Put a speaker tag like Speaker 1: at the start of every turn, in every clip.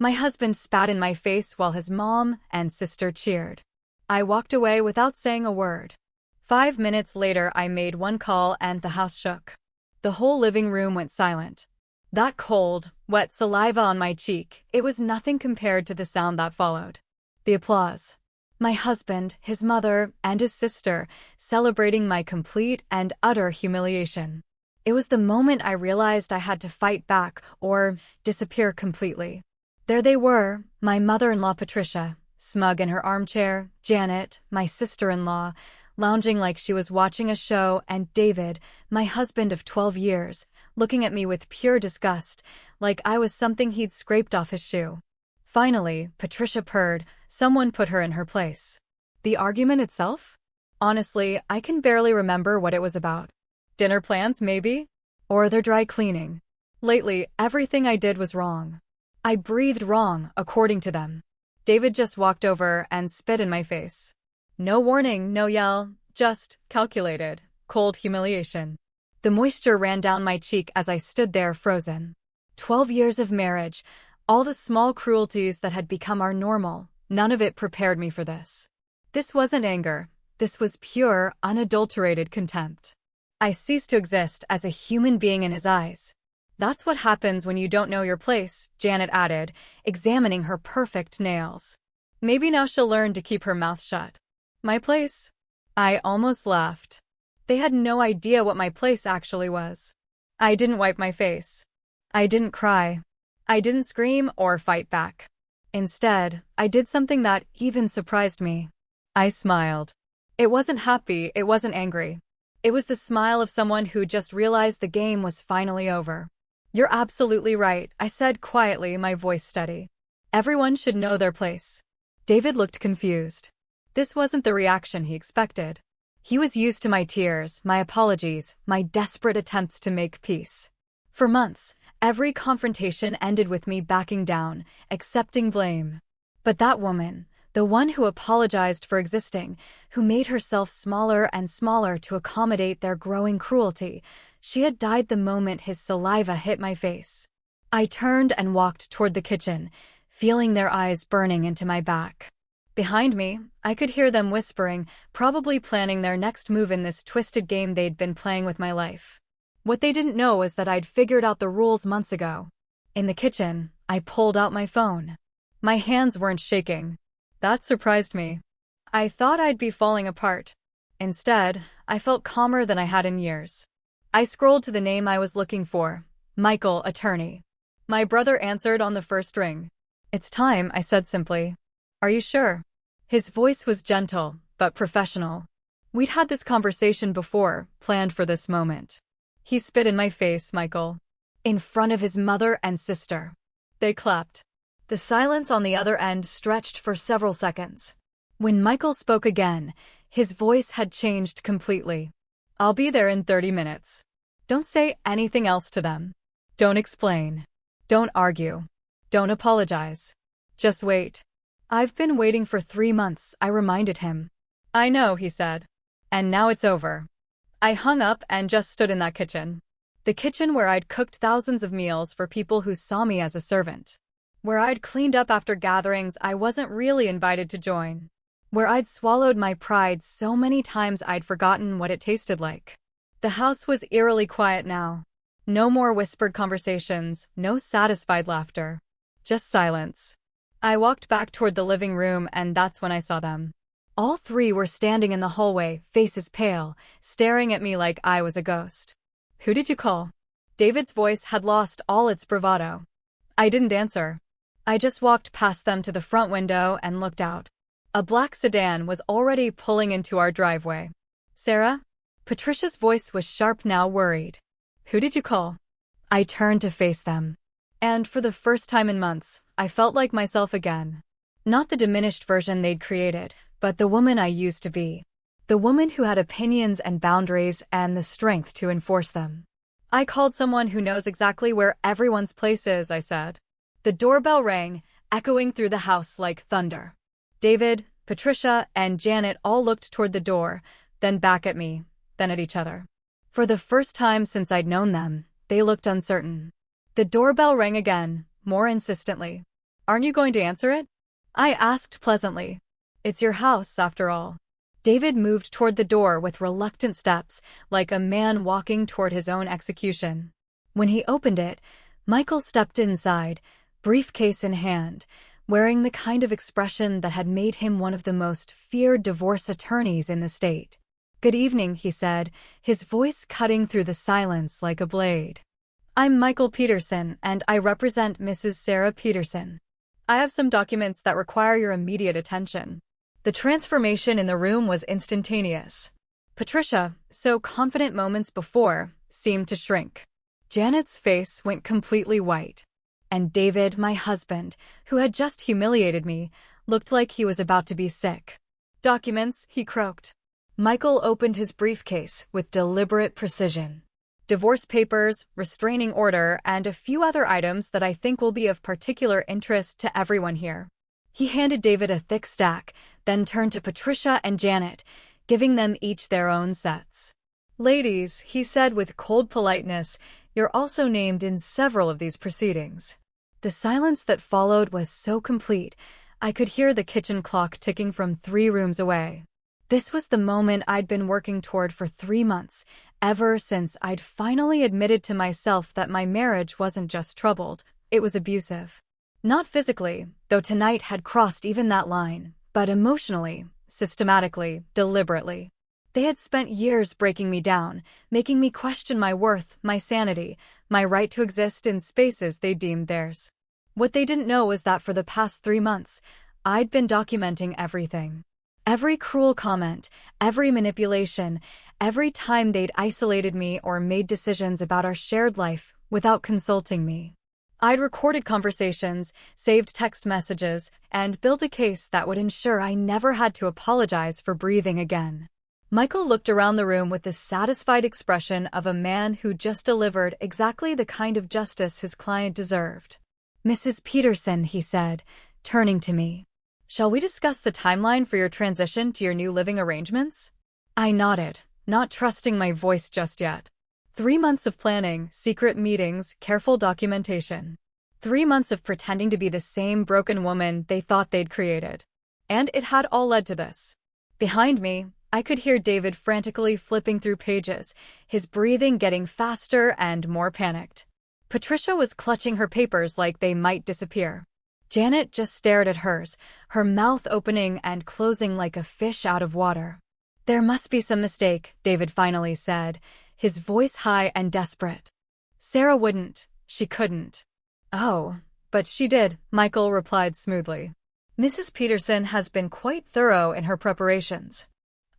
Speaker 1: My husband spat in my face while his mom and sister cheered. I walked away without saying a word. 5 minutes later, I made one call and the house shook. The whole living room went silent. That cold, wet saliva on my cheek, it was nothing compared to the sound that followed. The applause. My husband, his mother, and his sister celebrating my complete and utter humiliation. It was the moment I realized I had to fight back or disappear completely. There they were, my mother-in-law Patricia, smug in her armchair, Janet, my sister-in-law, lounging like she was watching a show, and David, my husband of 12 years, looking at me with pure disgust, like I was something he'd scraped off his shoe. Finally, Patricia purred, someone put her in her place. The argument itself? Honestly, I can barely remember what it was about. Dinner plans, maybe? Or their dry cleaning. Lately, everything I did was wrong. I breathed wrong, according to them. David just walked over and spit in my face. No warning, no yell, just calculated, cold humiliation. The moisture ran down my cheek as I stood there frozen. 12 years of marriage, all the small cruelties that had become our normal, none of it prepared me for this. This wasn't anger. This was pure, unadulterated contempt. I ceased to exist as a human being in his eyes. That's what happens when you don't know your place, Janet added, examining her perfect nails. Maybe now she'll learn to keep her mouth shut. My place? I almost laughed. They had no idea what my place actually was. I didn't wipe my face. I didn't cry. I didn't scream or fight back. Instead, I did something that even surprised me. I smiled. It wasn't happy, it wasn't angry. It was the smile of someone who just realized the game was finally over. You're absolutely right, I said quietly, my voice steady. Everyone should know their place. David looked confused. This wasn't the reaction he expected. He was used to my tears, my apologies, my desperate attempts to make peace. For months, every confrontation ended with me backing down, accepting blame. But that woman, the one who apologized for existing, who made herself smaller and smaller to accommodate their growing cruelty, she had died the moment his saliva hit my face. I turned and walked toward the kitchen, feeling their eyes burning into my back. Behind me, I could hear them whispering, probably planning their next move in this twisted game they'd been playing with my life. What they didn't know was that I'd figured out the rules months ago. In the kitchen, I pulled out my phone. My hands weren't shaking. That surprised me. I thought I'd be falling apart. Instead, I felt calmer than I had in years. I scrolled to the name I was looking for, Michael, attorney. My brother answered on the first ring. It's time, I said simply. Are you sure? His voice was gentle, but professional. We'd had this conversation before, planned for this moment. He spit in my face, Michael. In front of his mother and sister. They clapped. The silence on the other end stretched for several seconds. When Michael spoke again, his voice had changed completely. I'll be there in 30 minutes. Don't say anything else to them. Don't explain. Don't argue. Don't apologize. Just wait. I've been waiting for 3 months, I reminded him. I know, he said. And now it's over. I hung up and just stood in that kitchen. The kitchen where I'd cooked thousands of meals for people who saw me as a servant. Where I'd cleaned up after gatherings I wasn't really invited to join. Where I'd swallowed my pride so many times I'd forgotten what it tasted like. The house was eerily quiet now. No more whispered conversations, no satisfied laughter. Just silence. I walked back toward the living room, and that's when I saw them. All three were standing in the hallway, faces pale, staring at me like I was a ghost. Who did you call? David's voice had lost all its bravado. I didn't answer. I just walked past them to the front window and looked out. A black sedan was already pulling into our driveway. Sarah? Patricia's voice was sharp, now worried. Who did you call? I turned to face them. And for the first time in months, I felt like myself again. Not the diminished version they'd created, but the woman I used to be. The woman who had opinions and boundaries and the strength to enforce them. I called someone who knows exactly where everyone's place is, I said. The doorbell rang, echoing through the house like thunder. David, Patricia, and Janet all looked toward the door, then back at me, then at each other. For the first time since I'd known them, they looked uncertain. The doorbell rang again, more insistently. Aren't you going to answer it? I asked pleasantly. It's your house, after all. David moved toward the door with reluctant steps, like a man walking toward his own execution. When he opened it, Michael stepped inside, briefcase in hand, wearing the kind of expression that had made him one of the most feared divorce attorneys in the state. Good evening, he said, his voice cutting through the silence like a blade. I'm Michael Peterson, and I represent Mrs. Sarah Peterson. I have some documents that require your immediate attention. The transformation in the room was instantaneous. Patricia, so confident moments before, seemed to shrink. Janet's face went completely white. And David, my husband, who had just humiliated me, looked like he was about to be sick. Documents, he croaked. Michael opened his briefcase with deliberate precision. Divorce papers, restraining order, and a few other items that I think will be of particular interest to everyone here. He handed David a thick stack, then turned to Patricia and Janet, giving them each their own sets. Ladies, he said with cold politeness, you're also named in several of these proceedings. The silence that followed was so complete, I could hear the kitchen clock ticking from 3 rooms away. This was the moment I'd been working toward for 3 months, ever since I'd finally admitted to myself that my marriage wasn't just troubled, it was abusive. Not physically, though tonight had crossed even that line, but emotionally, systematically, deliberately. They had spent years breaking me down, making me question my worth, my sanity, my right to exist in spaces they deemed theirs. What they didn't know was that for the past 3 months, I'd been documenting everything. Every cruel comment, every manipulation, every time they'd isolated me or made decisions about our shared life without consulting me. I'd recorded conversations, saved text messages, and built a case that would ensure I never had to apologize for breathing again. Michael looked around the room with the satisfied expression of a man who just delivered exactly the kind of justice his client deserved. Mrs. Peterson, he said, turning to me. Shall we discuss the timeline for your transition to your new living arrangements? I nodded, not trusting my voice just yet. 3 months of planning, secret meetings, careful documentation. 3 months of pretending to be the same broken woman they thought they'd created. And it had all led to this. Behind me, I could hear David frantically flipping through pages, his breathing getting faster and more panicked. Patricia was clutching her papers like they might disappear. Janet just stared at hers, her mouth opening and closing like a fish out of water. There must be some mistake, David finally said, his voice high and desperate. Sarah wouldn't. She couldn't. Oh, but she did, Michael replied smoothly. Mrs. Peterson has been quite thorough in her preparations.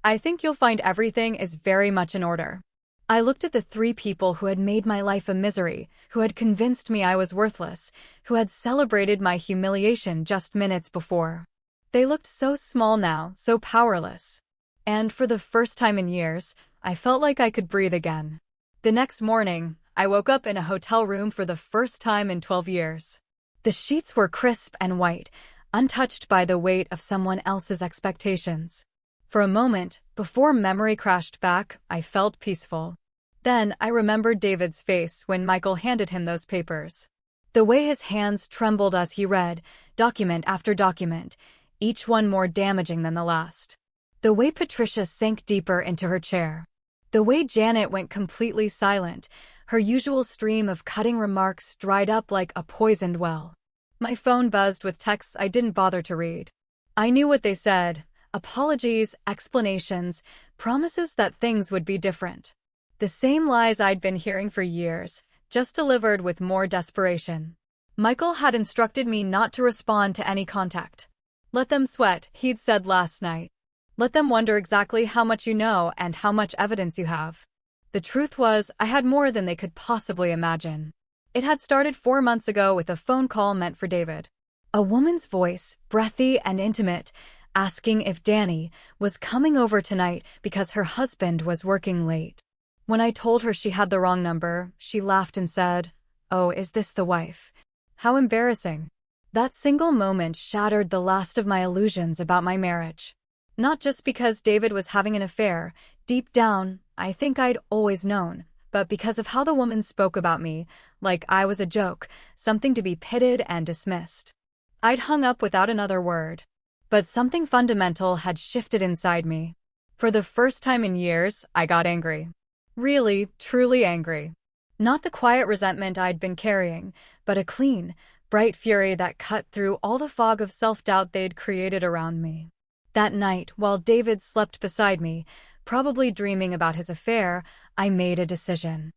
Speaker 1: I think you'll find everything is very much in order. I looked at the 3 people who had made my life a misery, who had convinced me I was worthless, who had celebrated my humiliation just minutes before. They looked so small now, so powerless. And for the first time in years, I felt like I could breathe again. The next morning, I woke up in a hotel room for the first time in 12 years. The sheets were crisp and white, untouched by the weight of someone else's expectations. For a moment, before memory crashed back, I felt peaceful. Then I remembered David's face when Michael handed him those papers. The way his hands trembled as he read, document after document, each one more damaging than the last. The way Patricia sank deeper into her chair. The way Janet went completely silent, her usual stream of cutting remarks dried up like a poisoned well. My phone buzzed with texts I didn't bother to read. I knew what they said. Apologies, explanations, promises that things would be different. The same lies I'd been hearing for years, just delivered with more desperation. Michael had instructed me not to respond to any contact. Let them sweat, he'd said last night. Let them wonder exactly how much you know and how much evidence you have. The truth was, I had more than they could possibly imagine. It had started 4 months ago with a phone call meant for David. A woman's voice, breathy and intimate, asking if Danny was coming over tonight because her husband was working late. When I told her she had the wrong number, she laughed and said, "Oh, is this the wife? How embarrassing." That single moment shattered the last of my illusions about my marriage. Not just because David was having an affair, deep down, I think I'd always known, but because of how the woman spoke about me, like I was a joke, something to be pitied and dismissed. I'd hung up without another word. But something fundamental had shifted inside me. For the first time in years, I got angry. Really, truly angry. Not the quiet resentment I'd been carrying, but a clean, bright fury that cut through all the fog of self-doubt they'd created around me. That night, while David slept beside me, probably dreaming about his affair, I made a decision.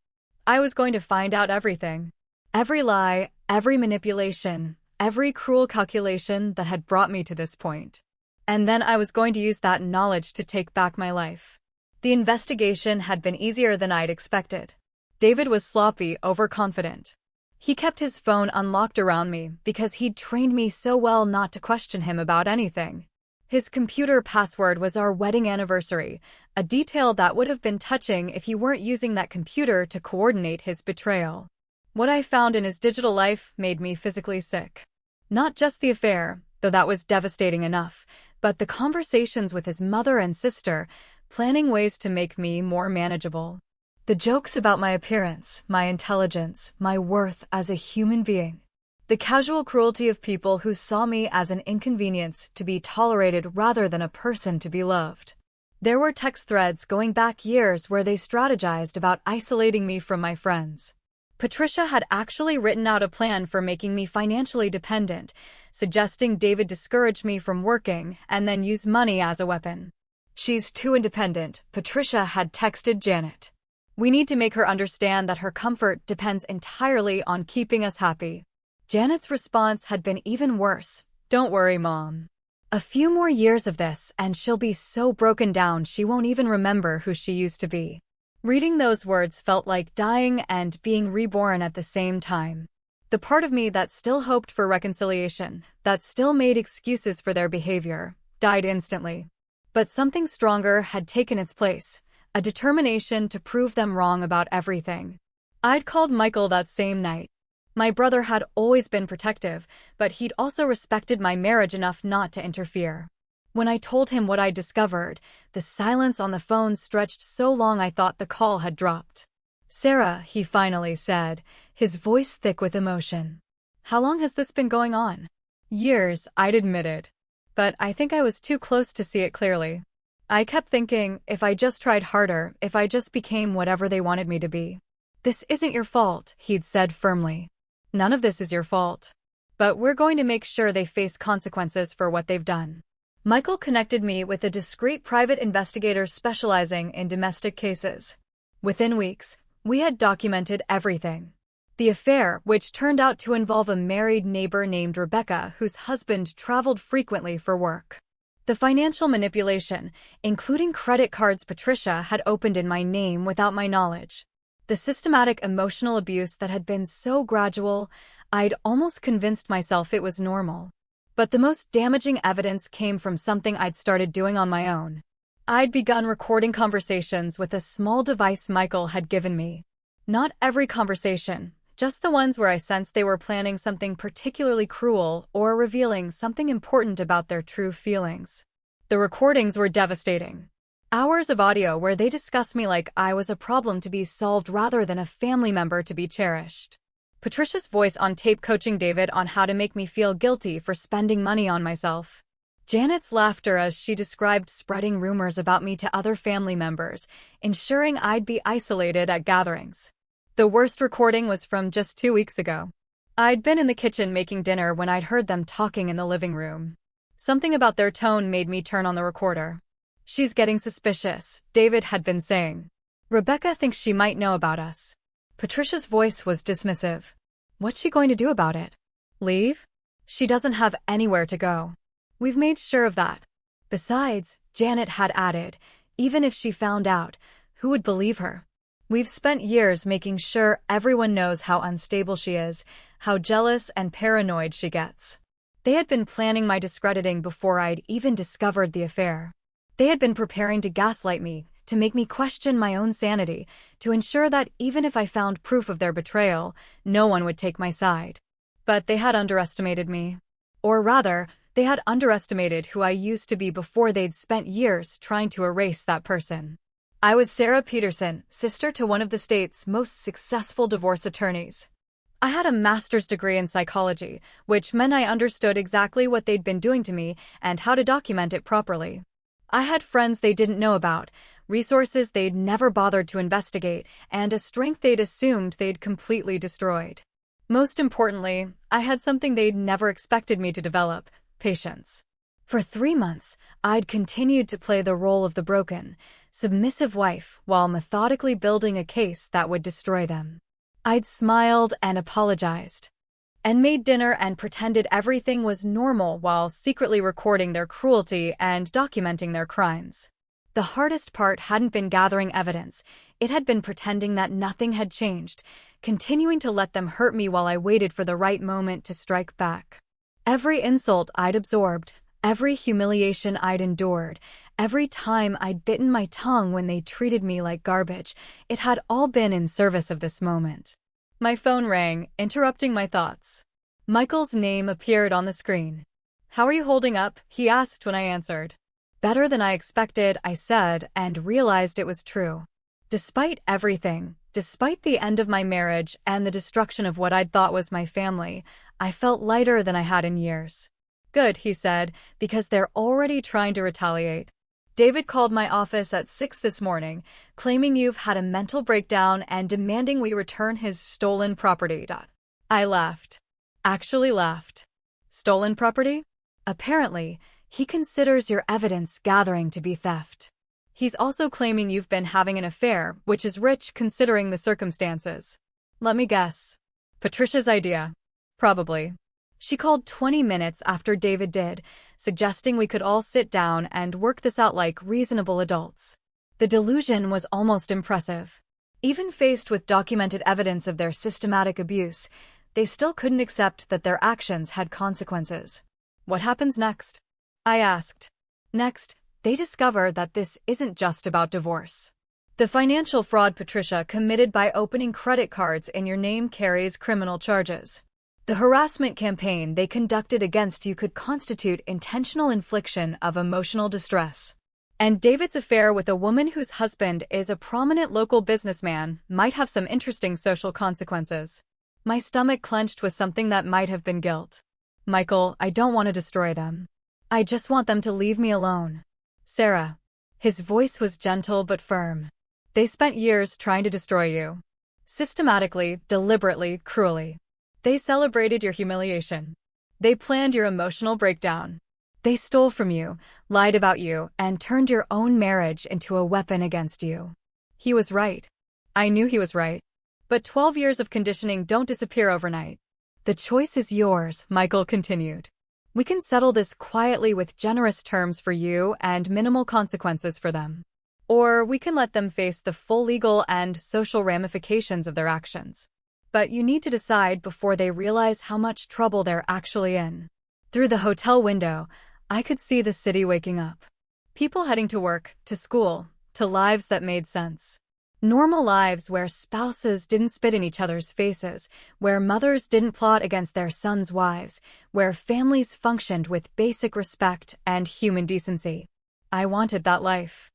Speaker 1: I was going to find out everything. Every lie, every manipulation, every cruel calculation that had brought me to this point. And then I was going to use that knowledge to take back my life. The investigation had been easier than I'd expected. David was sloppy, overconfident. He kept his phone unlocked around me because he'd trained me so well not to question him about anything. His computer password was our wedding anniversary, a detail that would have been touching if he weren't using that computer to coordinate his betrayal. What I found in his digital life made me physically sick. Not just the affair, though that was devastating enough, but the conversations with his mother and sister, planning ways to make me more manageable. The jokes about my appearance, my intelligence, my worth as a human being. The casual cruelty of people who saw me as an inconvenience to be tolerated rather than a person to be loved. There were text threads going back years where they strategized about isolating me from my friends. Patricia had actually written out a plan for making me financially dependent, suggesting David discourage me from working and then use money as a weapon. "She's too independent," Patricia had texted Janet. "We need to make her understand that her comfort depends entirely on keeping us happy." Janet's response had been even worse. "Don't worry, Mom. A few more years of this and she'll be so broken down she won't even remember who she used to be." Reading those words felt like dying and being reborn at the same time. The part of me that still hoped for reconciliation, that still made excuses for their behavior, died instantly. But something stronger had taken its place. A determination to prove them wrong about everything. I'd called Michael that same night. My brother had always been protective, but he'd also respected my marriage enough not to interfere. When I told him what I'd discovered, the silence on the phone stretched so long I thought the call had dropped. "Sarah," he finally said, his voice thick with emotion. "How long has this been going on?" "Years," I'd admitted. But I think I was too close to see it clearly. I kept thinking, if I just tried harder, if I just became whatever they wanted me to be. "This isn't your fault," he'd said firmly. "None of this is your fault. But we're going to make sure they face consequences for what they've done." Michael connected me with a discreet private investigator specializing in domestic cases. Within weeks, we had documented everything. The affair, which turned out to involve a married neighbor named Rebecca, whose husband traveled frequently for work. The financial manipulation, including credit cards Patricia had opened in my name without my knowledge. The systematic emotional abuse that had been so gradual, I'd almost convinced myself it was normal. But the most damaging evidence came from something I'd started doing on my own. I'd begun recording conversations with a small device Michael had given me. Not every conversation, just the ones where I sensed they were planning something particularly cruel or revealing something important about their true feelings. The recordings were devastating. Hours of audio where they discussed me like I was a problem to be solved rather than a family member to be cherished. Patricia's voice on tape coaching David on how to make me feel guilty for spending money on myself. Janet's laughter as she described spreading rumors about me to other family members, ensuring I'd be isolated at gatherings. The worst recording was from just 2 weeks ago. I'd been in the kitchen making dinner when I'd heard them talking in the living room. Something about their tone made me turn on the recorder. "She's getting suspicious," David had been saying. "Rebecca thinks she might know about us." Patricia's voice was dismissive. "What's she going to do about it? Leave? She doesn't have anywhere to go. We've made sure of that." Besides, Janet had added, even if she found out, who would believe her? "We've spent years making sure everyone knows how unstable she is, how jealous and paranoid she gets." They had been planning my discrediting before I'd even discovered the affair. They had been preparing to gaslight me, to make me question my own sanity, to ensure that even if I found proof of their betrayal, no one would take my side. But they had underestimated me. Or rather, they had underestimated who I used to be before they'd spent years trying to erase that person. I was Sarah Peterson, sister to one of the state's most successful divorce attorneys. I had a master's degree in psychology, which meant I understood exactly what they'd been doing to me and how to document it properly. I had friends they didn't know about, resources they'd never bothered to investigate, and a strength they'd assumed they'd completely destroyed. Most importantly, I had something they'd never expected me to develop: patience. For 3 months, I'd continued to play the role of the broken, submissive wife while methodically building a case that would destroy them. I'd smiled and apologized, and made dinner and pretended everything was normal while secretly recording their cruelty and documenting their crimes. The hardest part hadn't been gathering evidence, it had been pretending that nothing had changed, continuing to let them hurt me while I waited for the right moment to strike back. Every insult I'd absorbed, every humiliation I'd endured, every time I'd bitten my tongue when they treated me like garbage, it had all been in service of this moment. My phone rang, interrupting my thoughts. Michael's name appeared on the screen. "How are you holding up?" he asked when I answered. "Better than I expected," I said, and realized it was true. Despite everything, despite the end of my marriage and the destruction of what I'd thought was my family, I felt lighter than I had in years. "Good," he said, "because they're already trying to retaliate. David called my office at 6 this morning, claiming you've had a mental breakdown and demanding we return his stolen property." I laughed. Actually laughed. Stolen property? Apparently, he considers your evidence gathering to be theft. He's also claiming you've been having an affair, which is rich considering the circumstances. Let me guess. Patricia's idea. Probably. She called 20 minutes after David did, suggesting we could all sit down and work this out like reasonable adults. The delusion was almost impressive. Even faced with documented evidence of their systematic abuse, they still couldn't accept that their actions had consequences. What happens next? I asked. Next, they discover that this isn't just about divorce. The financial fraud Patricia committed by opening credit cards in your name carries criminal charges. The harassment campaign they conducted against you could constitute intentional infliction of emotional distress. And David's affair with a woman whose husband is a prominent local businessman might have some interesting social consequences. My stomach clenched with something that might have been guilt. "Michael, I don't want to destroy them. I just want them to leave me alone. Sarah." His voice was gentle but firm. "They spent years trying to destroy you. Systematically, deliberately, cruelly. They celebrated your humiliation. They planned your emotional breakdown. They stole from you, lied about you, and turned your own marriage into a weapon against you." He was right. I knew he was right. But 12 years of conditioning don't disappear overnight. "The choice is yours," Michael continued. "We can settle this quietly with generous terms for you and minimal consequences for them. Or we can let them face the full legal and social ramifications of their actions. But you need to decide before they realize how much trouble they're actually in." Through the hotel window, I could see the city waking up. People heading to work, to school, to lives that made sense. Normal lives where spouses didn't spit in each other's faces, where mothers didn't plot against their sons' wives, where families functioned with basic respect and human decency. I wanted that life.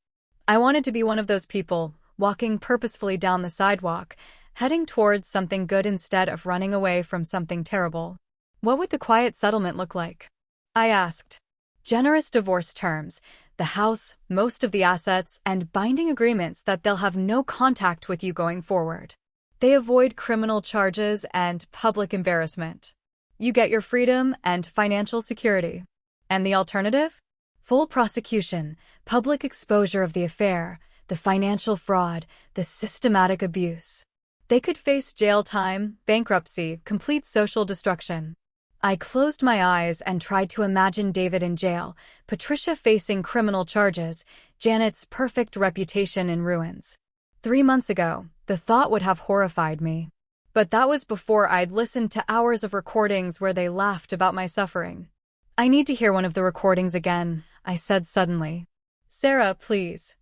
Speaker 1: I wanted to be one of those people, walking purposefully down the sidewalk, heading towards something good instead of running away from something terrible. What would the quiet settlement look like? I asked. Generous divorce terms, the house, most of the assets, and binding agreements that they'll have no contact with you going forward. They avoid criminal charges and public embarrassment. You get your freedom and financial security. And the alternative? Full prosecution, public exposure of the affair, the financial fraud, the systematic abuse. They could face jail time, bankruptcy, complete social destruction. I closed my eyes and tried to imagine David in jail, Patricia facing criminal charges, Janet's perfect reputation in ruins. 3 months ago, the thought would have horrified me. But that was before I'd listened to hours of recordings where they laughed about my suffering. "I need to hear one of the recordings again," I said suddenly. "Sarah, please.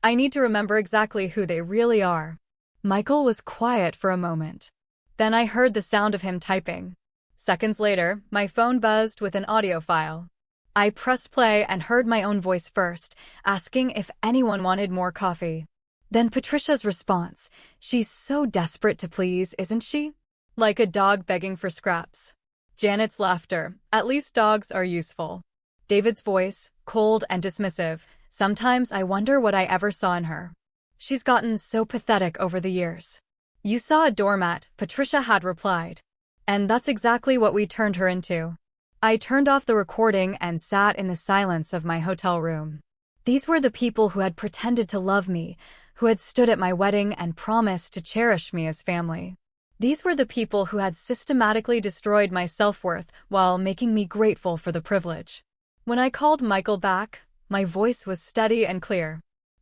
Speaker 1: I need to remember exactly who they really are." Michael was quiet for a moment. Then I heard the sound of him typing. Seconds later, my phone buzzed with an audio file. I pressed play and heard my own voice first, asking if anyone wanted more coffee. Then Patricia's response. "She's so desperate to please, isn't she? Like a dog begging for scraps. Janet's laughter. At least dogs are useful. David's voice, cold and dismissive. Sometimes I wonder what I ever saw in her. She's gotten so pathetic over the years. You saw a doormat, Patricia had replied. And that's exactly what we turned her into. I turned off the recording and sat in the silence of my hotel room. These were the people who had pretended to love me, who had stood at my wedding and promised to cherish me as family. These were the people who had systematically destroyed my self-worth while making me grateful for the privilege. When I called Michael back, my voice was steady and clear.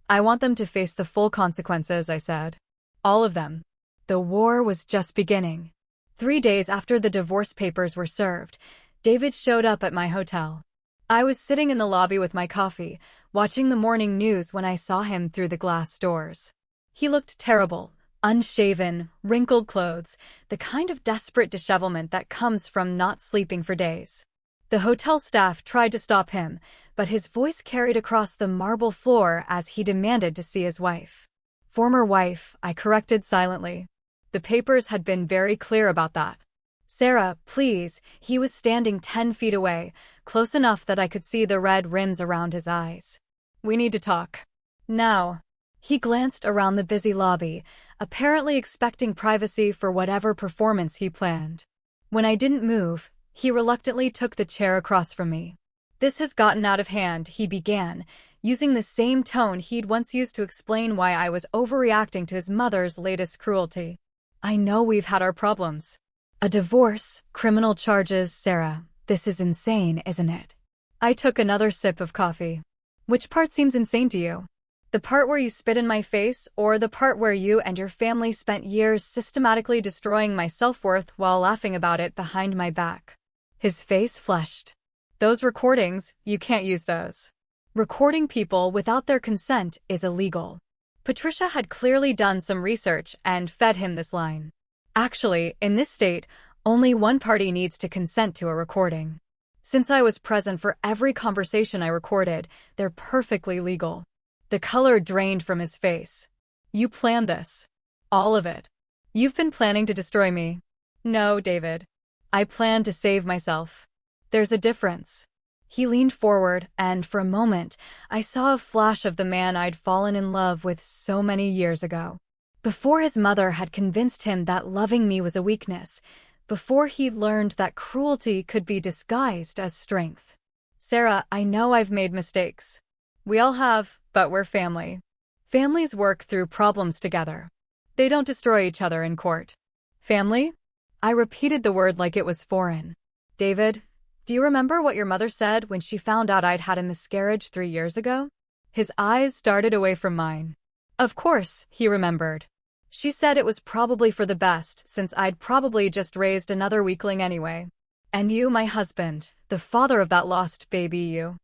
Speaker 1: I want them to face the full consequences, I said. All of them. The war was just beginning. 3 days after the divorce papers were served, David showed up at my hotel. I was sitting in the lobby with my coffee, watching the morning news when I saw him through the glass doors. He looked terrible, unshaven, wrinkled clothes, the kind of desperate dishevelment that comes from not sleeping for days. The hotel staff tried to stop him, but his voice carried across the marble floor as he demanded to see his wife. Former wife, I corrected silently. The papers had been very clear about that. Sarah, please, he was standing 10 feet away, close enough that I could see the red rims around his eyes. We need to talk. Now. He glanced around the busy lobby, apparently expecting privacy for whatever performance he planned. When I didn't move, he reluctantly took the chair across from me. This has gotten out of hand, he began, using the same tone he'd once used to explain why I was overreacting to his mother's latest cruelty. I know we've had our problems. A divorce, criminal charges, Sarah. This is insane, isn't it? I took another sip of coffee. Which part seems insane to you? The part where you spit in my face, or the part where you and your family spent years systematically destroying my self-worth while laughing about it behind my back? His face flushed. Those recordings, you can't use those. Recording people without their consent is illegal. Patricia had clearly done some research and fed him this line. Actually, in this state, only one party needs to consent to a recording. Since I was present for every conversation I recorded, they're perfectly legal. The color drained from his face. You planned this. All of it. You've been planning to destroy me. No, David. I planned to save myself. There's a difference. He leaned forward, and for a moment, I saw a flash of the man I'd fallen in love with so many years ago. Before his mother had convinced him that loving me was a weakness, before he'd learned that cruelty could be disguised as strength. Sarah, I know I've made mistakes. We all have, but we're family. Families work through problems together. They don't destroy each other in court. Family? I repeated the word like it was foreign. David, do you remember what your mother said when she found out I'd had a miscarriage 3 years ago? His eyes darted away from mine. Of course, he remembered. She said it was probably for the best, since I'd probably just raised another weakling anyway. And you, my husband, the father of that lost baby you,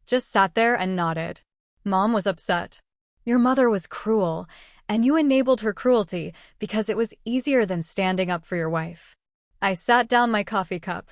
Speaker 1: just sat there and nodded. Mom was upset. Your mother was cruel, and you enabled her cruelty because it was easier than standing up for your wife. I sat down my coffee cup.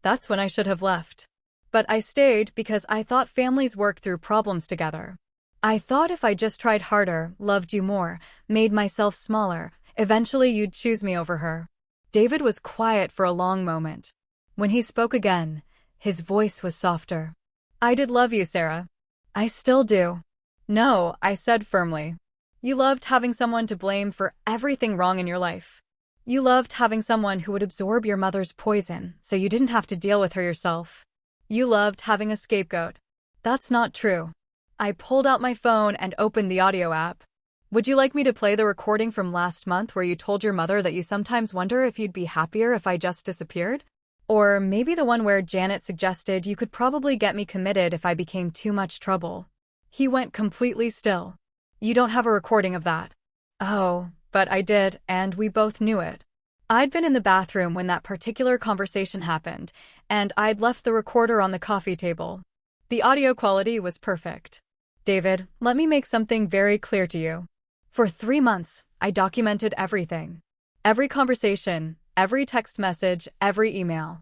Speaker 1: That's when I should have left. But I stayed because I thought families work through problems together. I thought if I just tried harder, loved you more, made myself smaller, eventually you'd choose me over her. David was quiet for a long moment. When he spoke again, his voice was softer. I did love you, Sarah. I still do. No, I said firmly. You loved having someone to blame for everything wrong in your life. You loved having someone who would absorb your mother's poison, so you didn't have to deal with her yourself. You loved having a scapegoat. That's not true. I pulled out my phone and opened the audio app. Would you like me to play the recording from last month where you told your mother that you sometimes wonder if you'd be happier if I just disappeared? Or maybe the one where Janet suggested you could probably get me committed if I became too much trouble. He went completely still. You don't have a recording of that. Oh, but I did, and we both knew it. I'd been in the bathroom when that particular conversation happened, and I'd left the recorder on the coffee table. The audio quality was perfect. David, let me make something very clear to you. For 3 months, I documented everything. Every conversation, every text message, every email.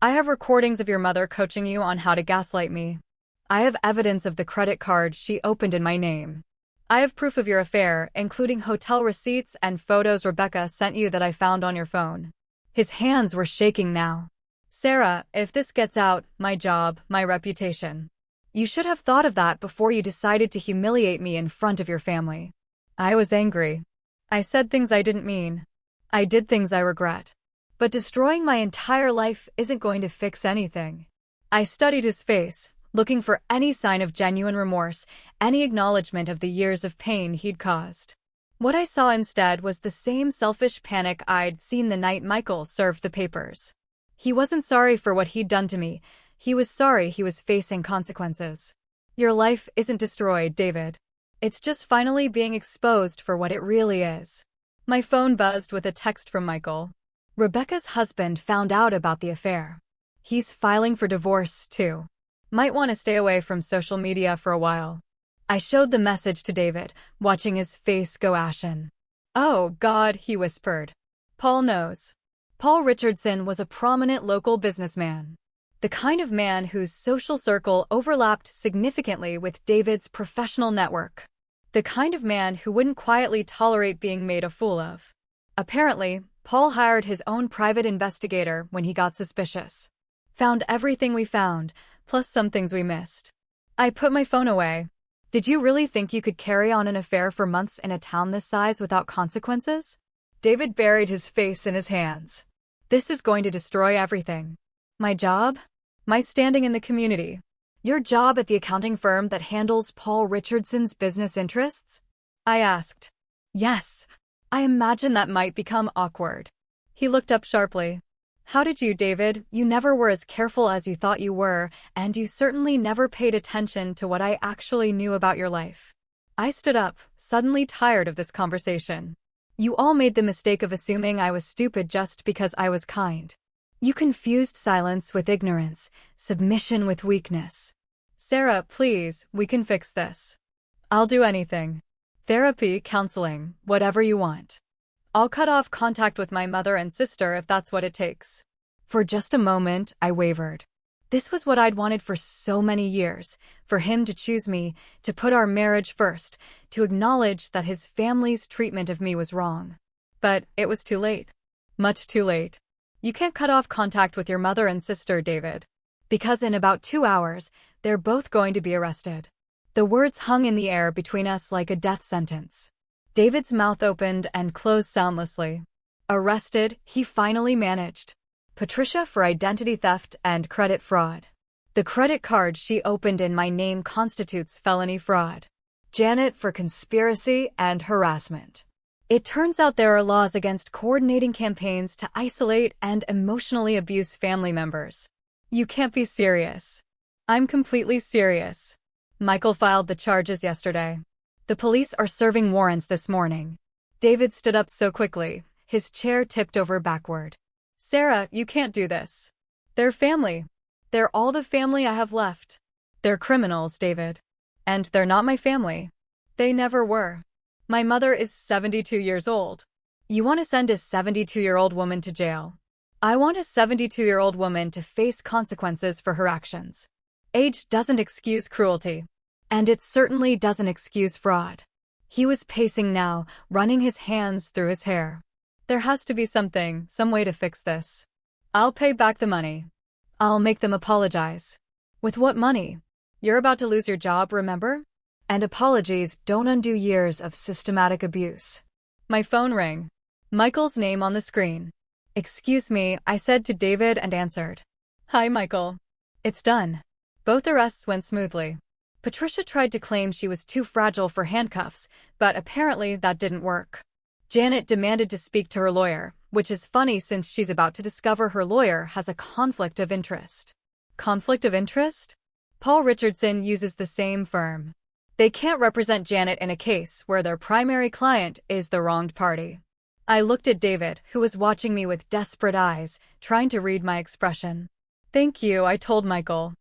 Speaker 1: I have recordings of your mother coaching you on how to gaslight me. I have evidence of the credit card she opened in my name. I have proof of your affair, including hotel receipts and photos Rebecca sent you that I found on your phone. His hands were shaking now. Sarah, if this gets out, my job, my reputation. You should have thought of that before you decided to humiliate me in front of your family. I was angry. I said things I didn't mean. I did things I regret. But destroying my entire life isn't going to fix anything. I studied his face, looking for any sign of genuine remorse, any acknowledgement of the years of pain he'd caused. What I saw instead was the same selfish panic I'd seen the night Michael served the papers. He wasn't sorry for what he'd done to me. He was sorry he was facing consequences. Your life isn't destroyed, David. It's just finally being exposed for what it really is. My phone buzzed with a text from Michael. Rebecca's husband found out about the affair. He's filing for divorce, too. Might want to stay away from social media for a while. I showed the message to David, watching his face go ashen. Oh, God, he whispered. Paul knows. Paul Richardson was a prominent local businessman. The kind of man whose social circle overlapped significantly with David's professional network. The kind of man who wouldn't quietly tolerate being made a fool of. Apparently, Paul hired his own private investigator when he got suspicious. Found everything we found, plus some things we missed. I put my phone away. Did you really think you could carry on an affair for months in a town this size without consequences? David buried his face in his hands. This is going to destroy everything. My job? My standing in the community? Your job at the accounting firm that handles Paul Richardson's business interests? I asked. Yes. I imagine that might become awkward. He looked up sharply. How did you, David? You never were as careful as you thought you were, and you certainly never paid attention to what I actually knew about your life. I stood up, suddenly tired of this conversation. You all made the mistake of assuming I was stupid just because I was kind. You confused silence with ignorance, submission with weakness. Sarah, please, we can fix this. I'll do anything. Therapy, counseling, whatever you want. I'll cut off contact with my mother and sister if that's what it takes. For just a moment, I wavered. This was what I'd wanted for so many years, for him to choose me, to put our marriage first, to acknowledge that his family's treatment of me was wrong. But it was too late. Much too late. You can't cut off contact with your mother and sister, David. Because in about 2 hours, they're both going to be arrested. The words hung in the air between us like a death sentence. David's mouth opened and closed soundlessly. Arrested, he finally managed. Patricia for identity theft and credit fraud. The credit card she opened in my name constitutes felony fraud. Janet for conspiracy and harassment. It turns out there are laws against coordinating campaigns to isolate and emotionally abuse family members. You can't be serious. I'm completely serious. Michael filed the charges yesterday. The police are serving warrants this morning. David stood up so quickly, his chair tipped over backward. Sarah, you can't do this. They're family. They're all the family I have left. They're criminals, David. And they're not my family. They never were. My mother is 72 years old. You want to send a 72-year-old woman to jail. I want a 72-year-old woman to face consequences for her actions. Age doesn't excuse cruelty. And it certainly doesn't excuse fraud. He was pacing now, running his hands through his hair. There has to be something, some way to fix this. I'll pay back the money. I'll make them apologize. With what money? You're about to lose your job, remember? And apologies don't undo years of systematic abuse. My phone rang. Michael's name on the screen. Excuse me, I said to David and answered. Hi, Michael. It's done. Both arrests went smoothly. Patricia tried to claim she was too fragile for handcuffs, but apparently that didn't work. Janet demanded to speak to her lawyer, which is funny since she's about to discover her lawyer has a conflict of interest. Conflict of interest? Paul Richardson uses the same firm. They can't represent Janet in a case where their primary client is the wronged party. I looked at David, who was watching me with desperate eyes, trying to read my expression. Thank you, I told Michael.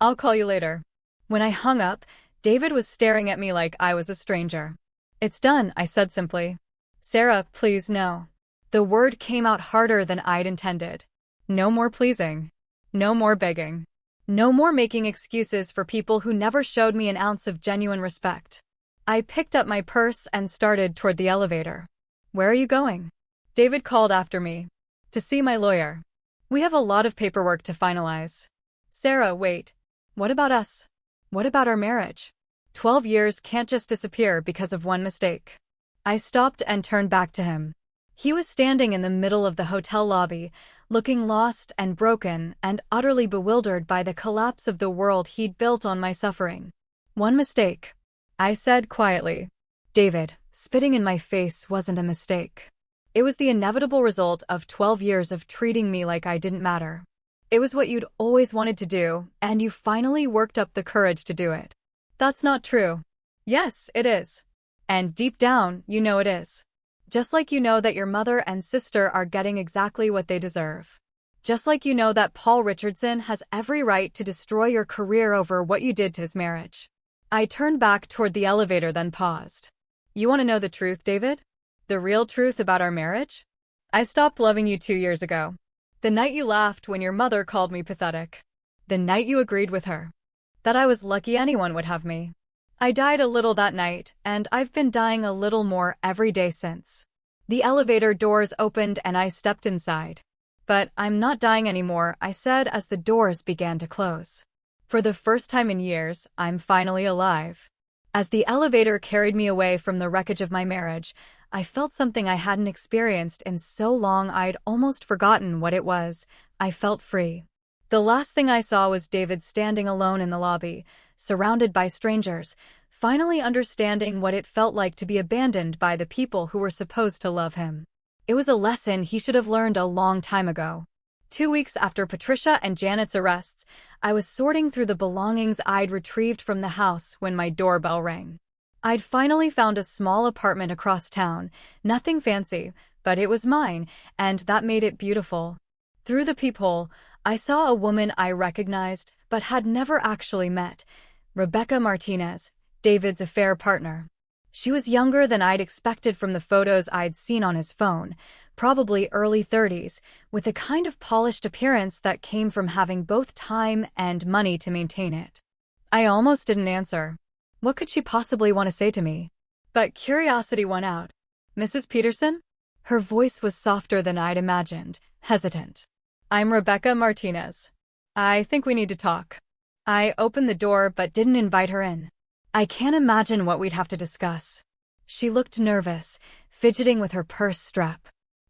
Speaker 1: I'll call you later. When I hung up, David was staring at me like I was a stranger. It's done, I said simply. Sarah, please no. The word came out harder than I'd intended. No more pleasing. No more begging. No more making excuses for people who never showed me an ounce of genuine respect. I picked up my purse and started toward the elevator. Where are you going? David called after me. To see my lawyer. We have a lot of paperwork to finalize. Sarah, wait. What about us? What about our marriage? 12 years can't just disappear because of one mistake. I stopped and turned back to him. He was standing in the middle of the hotel lobby, looking lost and broken and utterly bewildered by the collapse of the world he'd built on my suffering. One mistake, I said quietly. David, spitting in my face wasn't a mistake. It was the inevitable result of 12 years of treating me like I didn't matter. It was what you'd always wanted to do, and you finally worked up the courage to do it. That's not true. Yes, it is. And deep down, you know it is. Just like you know that your mother and sister are getting exactly what they deserve. Just like you know that Paul Richardson has every right to destroy your career over what you did to his marriage. I turned back toward the elevator, then paused. You want to know the truth, David? The real truth about our marriage? I stopped loving you 2 years ago. The night you laughed when your mother called me pathetic. The night you agreed with her. That I was lucky anyone would have me. I died a little that night, and I've been dying a little more every day since. The elevator doors opened and I stepped inside. But I'm not dying anymore, I said as the doors began to close. For the first time in years, I'm finally alive. As the elevator carried me away from the wreckage of my marriage, I felt something I hadn't experienced in so long I'd almost forgotten what it was. I felt free. The last thing I saw was David standing alone in the lobby, surrounded by strangers, finally understanding what it felt like to be abandoned by the people who were supposed to love him. It was a lesson he should have learned a long time ago. 2 weeks after Patricia and Janet's arrests, I was sorting through the belongings I'd retrieved from the house when my doorbell rang. I'd finally found a small apartment across town, nothing fancy, but it was mine, and that made it beautiful. Through the peephole, I saw a woman I recognized but had never actually met, Rebecca Martinez, David's affair partner. She was younger than I'd expected from the photos I'd seen on his phone, probably early 30s, with a kind of polished appearance that came from having both time and money to maintain it. I almost didn't answer. What could she possibly want to say to me? But curiosity won out. Mrs. Peterson? Her voice was softer than I'd imagined, hesitant. I'm Rebecca Martinez. I think we need to talk. I opened the door but didn't invite her in. I can't imagine what we'd have to discuss. She looked nervous, fidgeting with her purse strap.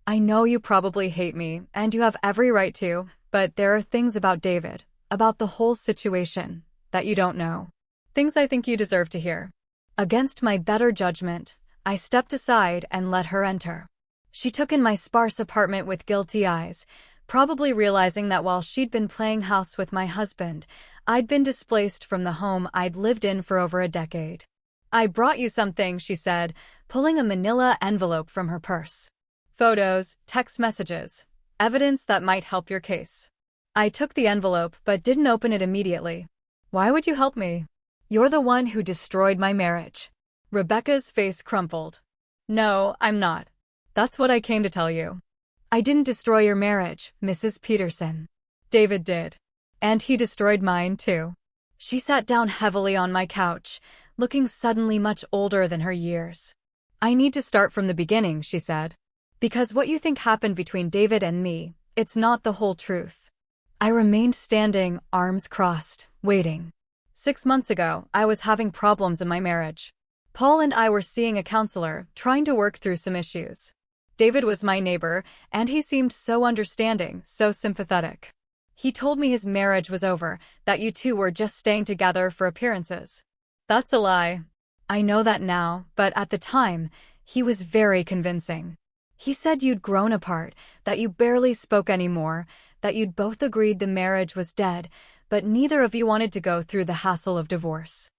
Speaker 1: I know you probably hate me, and you have every right to, but there are things about David, about the whole situation, that you don't know. Things I think you deserve to hear. Against my better judgment, I stepped aside and let her enter. She took in my sparse apartment with guilty eyes, probably realizing that while she'd been playing house with my husband, I'd been displaced from the home I'd lived in for over a decade. I brought you something, she said, pulling a manila envelope from her purse. Photos, text messages, evidence that might help your case. I took the envelope but didn't open it immediately. Why would you help me? You're the one who destroyed my marriage. Rebecca's face crumpled. No, I'm not. That's what I came to tell you. I didn't destroy your marriage, Mrs. Peterson. David did. And he destroyed mine, too. She sat down heavily on my couch, looking suddenly much older than her years. I need to start from the beginning, she said. Because what you think happened between David and me, it's not the whole truth. I remained standing, arms crossed, waiting. 6 months ago, I was having problems in my marriage. Paul and I were seeing a counselor, trying to work through some issues. David was my neighbor, and he seemed so understanding, so sympathetic. He told me his marriage was over, that you two were just staying together for appearances. That's a lie. I know that now, but at the time, he was very convincing. He said you'd grown apart, that you barely spoke anymore, that you'd both agreed the marriage was dead, but neither of you wanted to go through the hassle of divorce.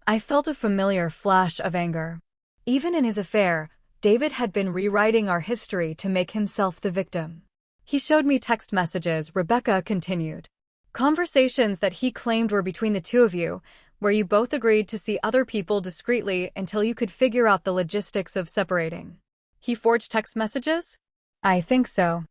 Speaker 1: I felt a familiar flash of anger. Even in his affair, David had been rewriting our history to make himself the victim. He showed me text messages, Rebecca continued. Conversations that he claimed were between the two of you, where you both agreed to see other people discreetly until you could figure out the logistics of separating. He forged text messages? I think so.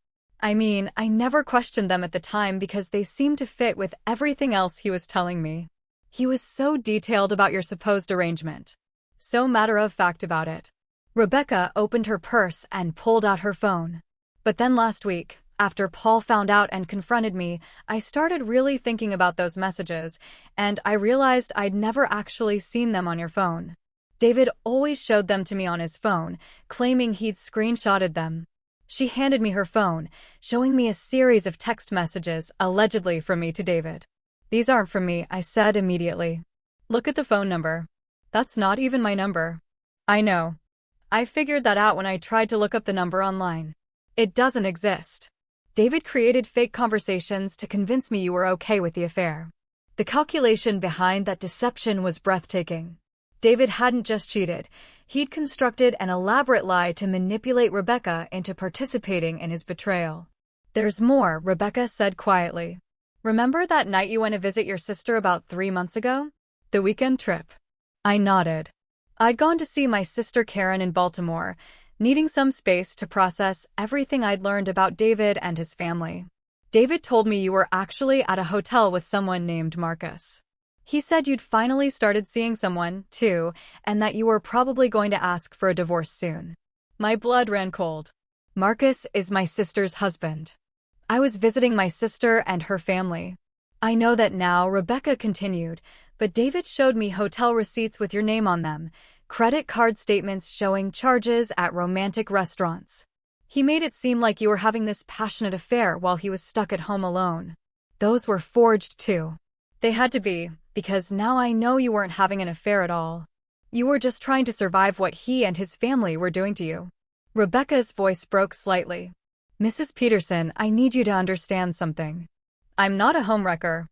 Speaker 1: I mean, I never questioned them at the time because they seemed to fit with everything else he was telling me. He was so detailed about your supposed arrangement. So matter-of-fact about it. Rebecca opened her purse and pulled out her phone. But then last week, After Paul found out and confronted me, I started really thinking about those messages, and I realized I'd never actually seen them on your phone. David always showed them to me on his phone, claiming he'd screenshotted them. She handed me her phone, showing me a series of text messages allegedly from me to David. "These aren't from me," I said immediately. "Look at the phone number. That's not even my number." "I know. I figured that out when I tried to look up the number online. It doesn't exist. David created fake conversations to convince me you were okay with the affair." The calculation behind that deception was breathtaking. David hadn't just cheated. He'd constructed an elaborate lie to manipulate Rebecca into participating in his betrayal. "There's more," Rebecca said quietly. "Remember that night you went to visit your sister about 3 months ago? The weekend trip?" I nodded. I'd gone to see my sister Karen in Baltimore, needing some space to process everything I'd learned about David and his family. "David told me you were actually at a hotel with someone named Marcus. He said you'd finally started seeing someone, too, and that you were probably going to ask for a divorce soon." My blood ran cold. "Marcus is my sister's husband. I was visiting my sister and her family." "I know that now," Rebecca continued, "but David showed me hotel receipts with your name on them, credit card statements showing charges at romantic restaurants. He made it seem like you were having this passionate affair while he was stuck at home alone. Those were forged, too." "They had to be, because now I know you weren't having an affair at all. You were just trying to survive what he and his family were doing to you." Rebecca's voice broke slightly. "Mrs. Peterson, I need you to understand something. I'm not a homewrecker.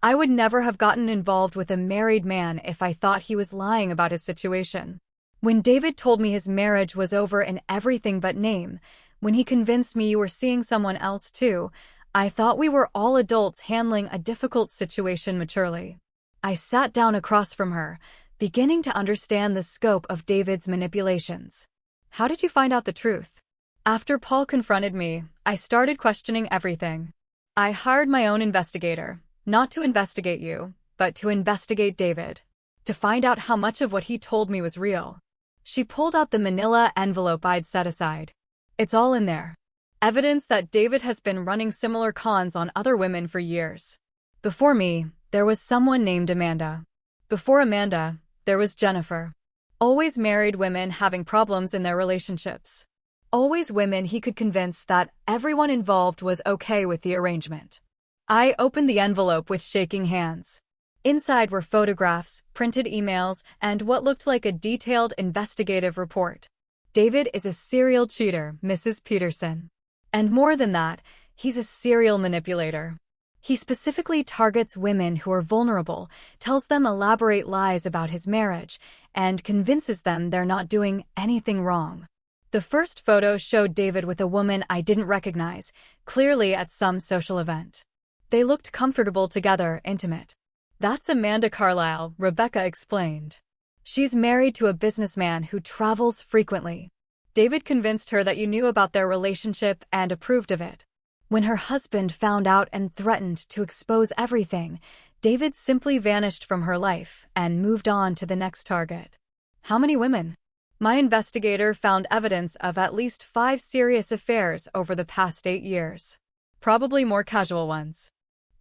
Speaker 1: I would never have gotten involved with a married man if I thought he was lying about his situation. When David told me his marriage was over in everything but name, when he convinced me you were seeing someone else too, I thought we were all adults handling a difficult situation maturely." I sat down across from her, beginning to understand the scope of David's manipulations. "How did you find out the truth?" "After Paul confronted me, I started questioning everything. I hired my own investigator, not to investigate you, but to investigate David, to find out how much of what he told me was real." She pulled out the manila envelope I'd set aside. "It's all in there. Evidence that David has been running similar cons on other women for years. Before me, there was someone named Amanda. Before Amanda, there was Jennifer. Always married women having problems in their relationships. Always women he could convince that everyone involved was okay with the arrangement." I opened the envelope with shaking hands. Inside were photographs, printed emails, and what looked like a detailed investigative report. "David is a serial cheater, Mrs. Peterson. And more than that, he's a serial manipulator. He specifically targets women who are vulnerable, tells them elaborate lies about his marriage, and convinces them they're not doing anything wrong." The first photo showed David with a woman I didn't recognize, clearly at some social event. They looked comfortable together, intimate. "That's Amanda Carlisle," Rebecca explained. "She's married to a businessman who travels frequently. David convinced her that you knew about their relationship and approved of it. When her husband found out and threatened to expose everything, David simply vanished from her life and moved on to the next target." "How many women?" "My investigator found evidence of at least 5 serious affairs over the past 8 years. Probably more casual ones.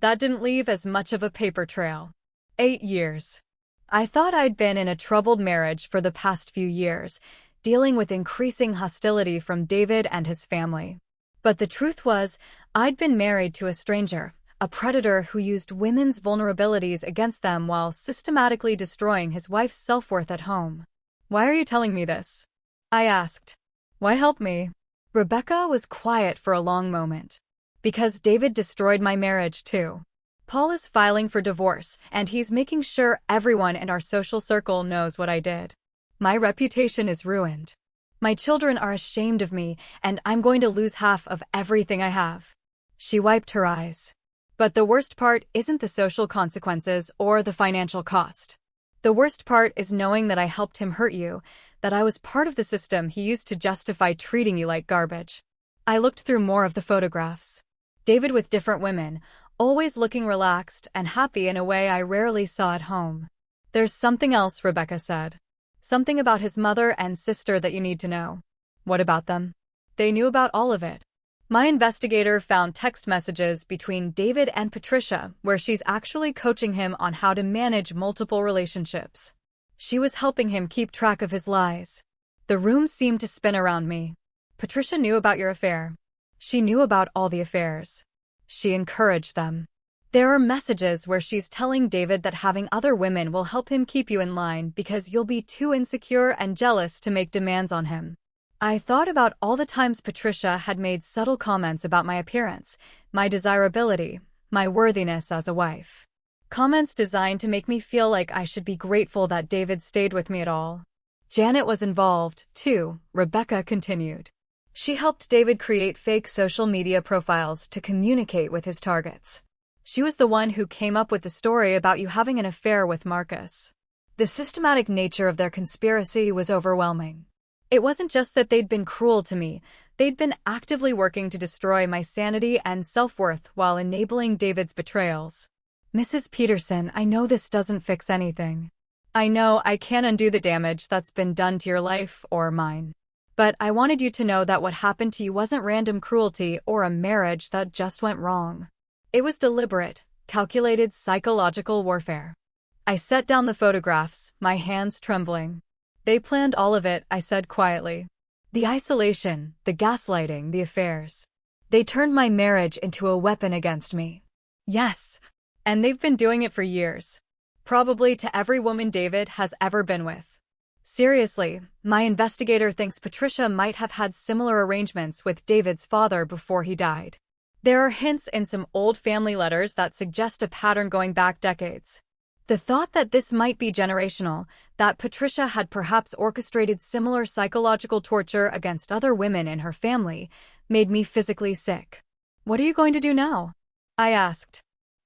Speaker 1: That didn't leave as much of a paper trail." 8 years. I thought I'd been in a troubled marriage for the past few years, dealing with increasing hostility from David and his family. But the truth was, I'd been married to a stranger, a predator who used women's vulnerabilities against them while systematically destroying his wife's self-worth at home. "Why are you telling me this?" I asked. "Why help me?" Rebecca was quiet for a long moment. "Because David destroyed my marriage too. Paul is filing for divorce, and he's making sure everyone in our social circle knows what I did. My reputation is ruined. My children are ashamed of me, and I'm going to lose half of everything I have." She wiped her eyes. "But the worst part isn't the social consequences or the financial cost. The worst part is knowing that I helped him hurt you, that I was part of the system he used to justify treating you like garbage." I looked through more of the photographs. David with different women, always looking relaxed and happy in a way I rarely saw at home. "There's something else," Rebecca said. "Something about his mother and sister that you need to know." "What about them?" "They knew about all of it. My investigator found text messages between David and Patricia where she's actually coaching him on how to manage multiple relationships. She was helping him keep track of his lies. The room seemed to spin around me. Patricia knew about your affair. She knew about all the affairs. She encouraged them. There are messages where she's telling David that having other women will help him keep you in line because you'll be too insecure and jealous to make demands on him. I thought about all the times Patricia had made subtle comments about my appearance, my desirability, my worthiness as a wife. Comments designed to make me feel like I should be grateful that David stayed with me at all. Janet was involved, too, Rebecca continued. She helped David create fake social media profiles to communicate with his targets. She was the one who came up with the story about you having an affair with Marcus. The systematic nature of their conspiracy was overwhelming. It wasn't just that they'd been cruel to me, they'd been actively working to destroy my sanity and self-worth while enabling David's betrayals. Mrs. Peterson, I know this doesn't fix anything. I know I can't undo the damage that's been done to your life or mine. But I wanted you to know that what happened to you wasn't random cruelty or a marriage that just went wrong. It was deliberate, calculated psychological warfare. I set down the photographs, my hands trembling. They planned all of it, I said quietly. The isolation, the gaslighting, the affairs. They turned my marriage into a weapon against me. Yes. And they've been doing it for years. Probably to every woman David has ever been with. Seriously, my investigator thinks Patricia might have had similar arrangements with David's father before he died. There are hints in some old family letters that suggest a pattern going back decades. The thought that this might be generational, that Patricia had perhaps orchestrated similar psychological torture against other women in her family, made me physically sick. What are you going to do now? I asked.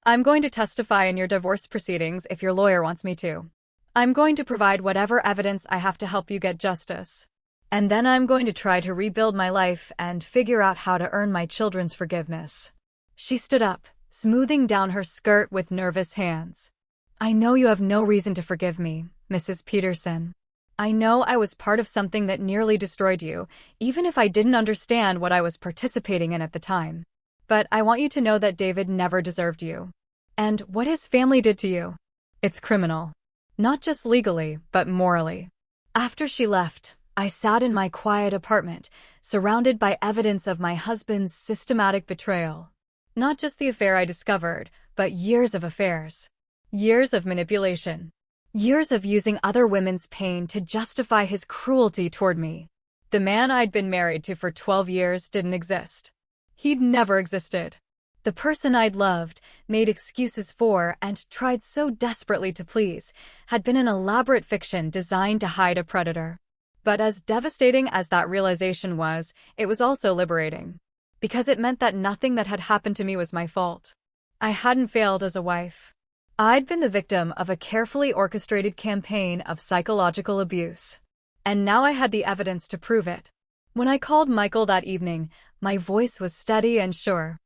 Speaker 1: I'm going to testify in your divorce proceedings if your lawyer wants me to. I'm going to provide whatever evidence I have to help you get justice. And then I'm going to try to rebuild my life and figure out how to earn my children's forgiveness. She stood up, smoothing down her skirt with nervous hands. I know you have no reason to forgive me, Mrs. Peterson. I know I was part of something that nearly destroyed you, even if I didn't understand what I was participating in at the time. But I want you to know that David never deserved you. And what his family did to you, it's criminal. Not just legally, but morally. After she left, I sat in my quiet apartment, surrounded by evidence of my husband's systematic betrayal. Not just the affair I discovered, but years of affairs. Years of manipulation. Years of using other women's pain to justify his cruelty toward me. The man I'd been married to for 12 years didn't exist. He'd never existed. The person I'd loved, made excuses for, and tried so desperately to please, had been an elaborate fiction designed to hide a predator. But as devastating as that realization was, it was also liberating. Because it meant that nothing that had happened to me was my fault. I hadn't failed as a wife. I'd been the victim of a carefully orchestrated campaign of psychological abuse. And now I had the evidence to prove it. When I called Michael that evening, my voice was steady and sure.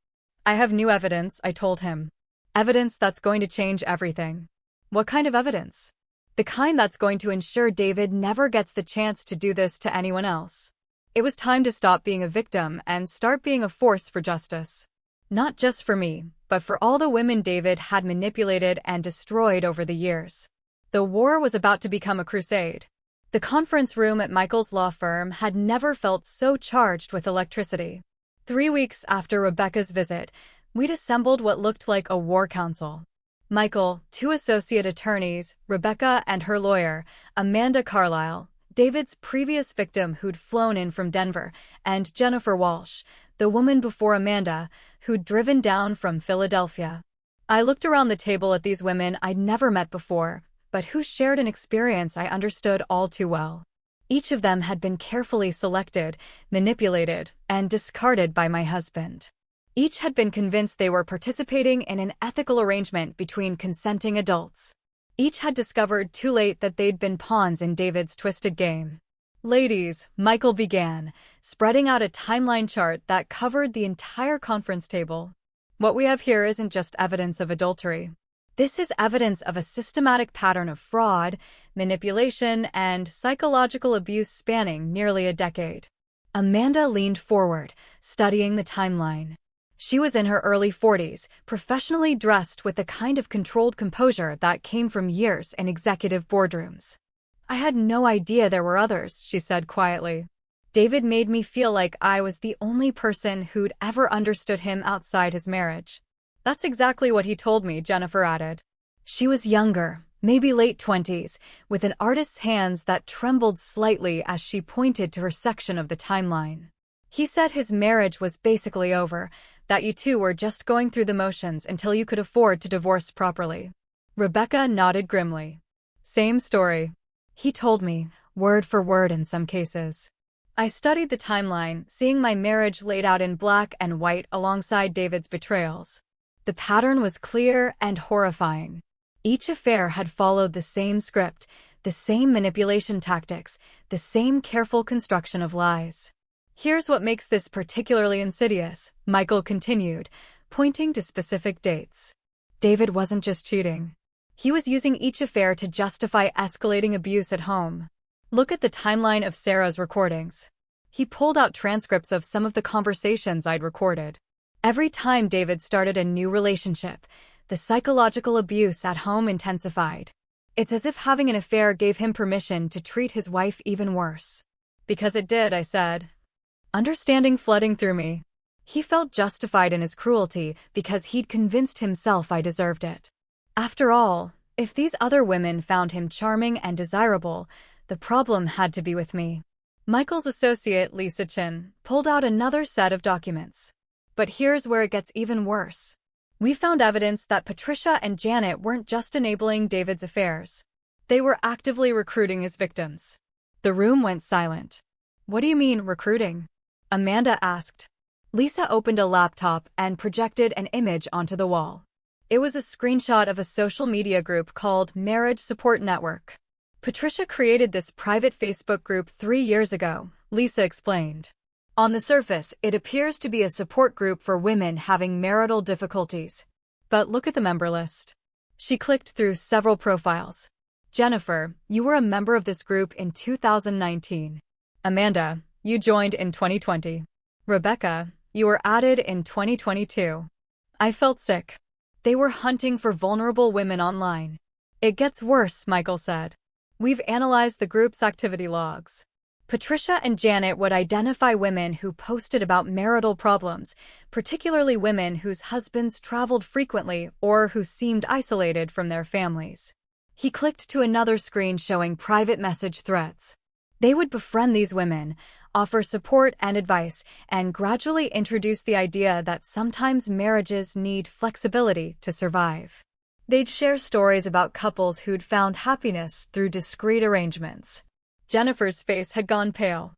Speaker 1: I have new evidence, I told him. Evidence that's going to change everything. What kind of evidence? The kind that's going to ensure David never gets the chance to do this to anyone else. It was time to stop being a victim and start being a force for justice. Not just for me, but for all the women David had manipulated and destroyed over the years. The war was about to become a crusade. The conference room at Michael's law firm had never felt so charged with electricity. 3 weeks after Rebecca's visit, we'd assembled what looked like a war council. Michael, 2 associate attorneys, Rebecca and her lawyer, Amanda Carlisle, David's previous victim who'd flown in from Denver, and Jennifer Walsh, the woman before Amanda, who'd driven down from Philadelphia. I looked around the table at these women I'd never met before, but who shared an experience I understood all too well. Each of them had been carefully selected, manipulated, and discarded by my husband. Each had been convinced they were participating in an ethical arrangement between consenting adults. Each had discovered too late that they'd been pawns in David's twisted game. Ladies, Michael began, spreading out a timeline chart that covered the entire conference table. What we have here isn't just evidence of adultery. This is evidence of a systematic pattern of fraud, manipulation, and psychological abuse spanning nearly a decade. Amanda leaned forward, studying the timeline. She was in her early 40s, professionally dressed with the kind of controlled composure that came from years in executive boardrooms. "I had no idea there were others," she said quietly. "David made me feel like I was the only person who'd ever understood him outside his marriage." "That's exactly what he told me," Jennifer added. She was younger, maybe late 20s, with an artist's hands that trembled slightly as she pointed to her section of the timeline. "He said his marriage was basically over, that you two were just going through the motions until you could afford to divorce properly." Rebecca nodded grimly. "Same story. He told me, word for word in some cases." I studied the timeline, seeing my marriage laid out in black and white alongside David's betrayals. The pattern was clear and horrifying. Each affair had followed the same script, the same manipulation tactics, the same careful construction of lies. "Here's what makes this particularly insidious," Michael continued, pointing to specific dates. David wasn't just cheating. He was using each affair to justify escalating abuse at home. "Look at the timeline of Sarah's recordings." He pulled out transcripts of some of the conversations I'd recorded. Every time David started a new relationship, the psychological abuse at home intensified. It's as if having an affair gave him permission to treat his wife even worse. "Because it did," I said. Understanding flooding through me. He felt justified in his cruelty because he'd convinced himself I deserved it. After all, if these other women found him charming and desirable, the problem had to be with me. Michael's associate, Lisa Chin, pulled out another set of documents. But here's where it gets even worse. We found evidence that Patricia and Janet weren't just enabling David's affairs. They were actively recruiting his victims. The room went silent. "What do you mean, recruiting?" Amanda asked. Lisa opened a laptop and projected an image onto the wall. It was a screenshot of a social media group called Marriage Support Network. "Patricia created this private Facebook group 3 years ago," Lisa explained. "On the surface, it appears to be a support group for women having marital difficulties. But look at the member list." She clicked through several profiles. "Jennifer, you were a member of this group in 2019. Amanda, you joined in 2020. Rebecca, you were added in 2022. I felt sick. They were hunting for vulnerable women online. "It gets worse," Michael said. "We've analyzed the group's activity logs. Patricia and Janet would identify women who posted about marital problems, particularly women whose husbands traveled frequently or who seemed isolated from their families." He clicked to another screen showing private message threads. They would befriend these women, offer support and advice, and gradually introduce the idea that sometimes marriages need flexibility to survive. They'd share stories about couples who'd found happiness through discreet arrangements. Jennifer's face had gone pale.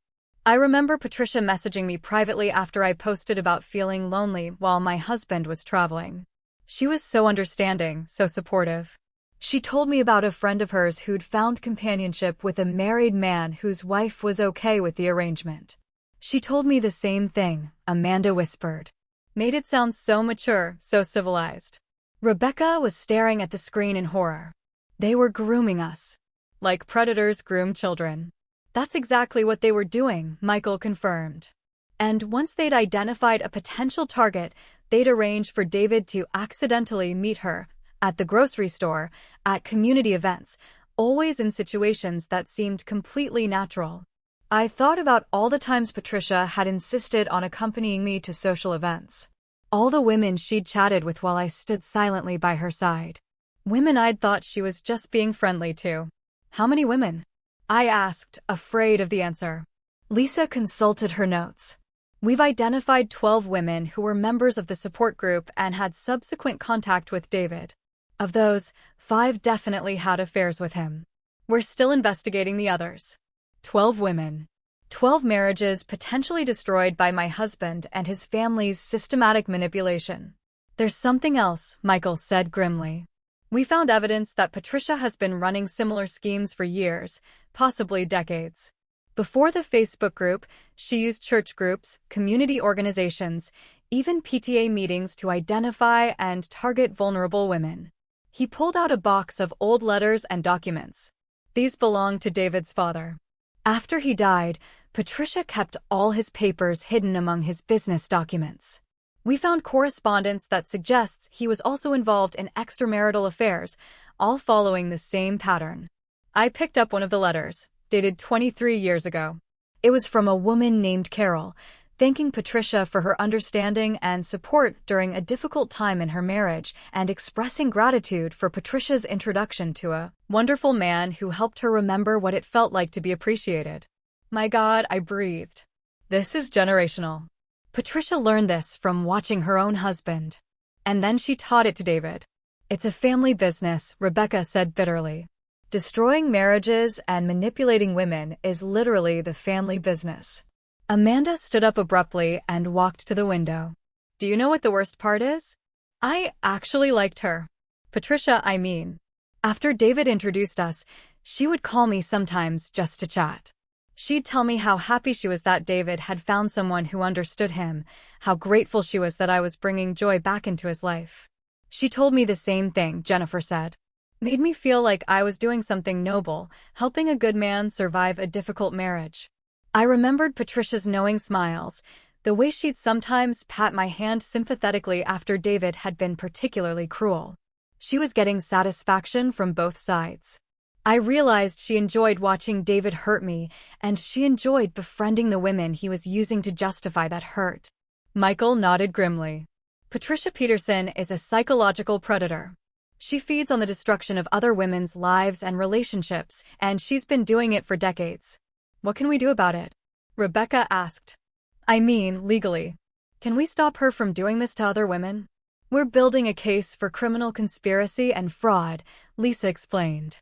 Speaker 1: "I remember Patricia messaging me privately after I posted about feeling lonely while my husband was traveling. She was so understanding, so supportive. She told me about a friend of hers who'd found companionship with a married man whose wife was okay with the arrangement." "She told me the same thing," Amanda whispered. "Made it sound so mature, so civilized." Rebecca was staring at the screen in horror. "They were grooming us. Like predators groom children." "That's exactly what they were doing," Michael confirmed. "And once they'd identified a potential target, they'd arrange for David to accidentally meet her at the grocery store, at community events, always in situations that seemed completely natural. I thought about all the times Patricia had insisted on accompanying me to social events. All the women she'd chatted with while I stood silently by her side. Women I'd thought she was just being friendly to." "How many women?" I asked, afraid of the answer. Lisa consulted her notes. "We've identified 12 women who were members of the support group and had subsequent contact with David. Of those, 5 definitely had affairs with him. We're still investigating the others." 12 women. 12 marriages potentially destroyed by my husband and his family's systematic manipulation. "There's something else," Michael said grimly. "We found evidence that Patricia has been running similar schemes for years, possibly decades. Before the Facebook group, she used church groups, community organizations, even PTA meetings to identify and target vulnerable women." He pulled out a box of old letters and documents. "These belonged to David's father. After he died, Patricia kept all his papers hidden among his business documents. We found correspondence that suggests he was also involved in extramarital affairs, all following the same pattern. I picked up one of the letters, dated 23 years ago. It was from a woman named Carol, thanking Patricia for her understanding and support during a difficult time in her marriage and expressing gratitude for Patricia's introduction to a wonderful man who helped her remember what it felt like to be appreciated. My God, I breathed. This is generational. Patricia learned this from watching her own husband. And then she taught it to David. It's a family business, Rebecca said bitterly. Destroying marriages and manipulating women is literally the family business. Amanda stood up abruptly and walked to the window. Do you know what the worst part is? I actually liked her. Patricia, I mean. After David introduced us, she would call me sometimes just to chat. She'd tell me how happy she was that David had found someone who understood him, how grateful she was that I was bringing joy back into his life. She told me the same thing, Jennifer said. Made me feel like I was doing something noble, helping a good man survive a difficult marriage. I remembered Patricia's knowing smiles, the way she'd sometimes pat my hand sympathetically after David had been particularly cruel. She was getting satisfaction from both sides. I realized she enjoyed watching David hurt me, and she enjoyed befriending the women he was using to justify that hurt. Michael nodded grimly. Patricia Peterson is a psychological predator. She feeds on the destruction of other women's lives and relationships, and she's been doing it for decades. What can we do about it? Rebecca asked. I mean, legally. Can we stop her from doing this to other women? We're building a case for criminal conspiracy and fraud, Lisa explained.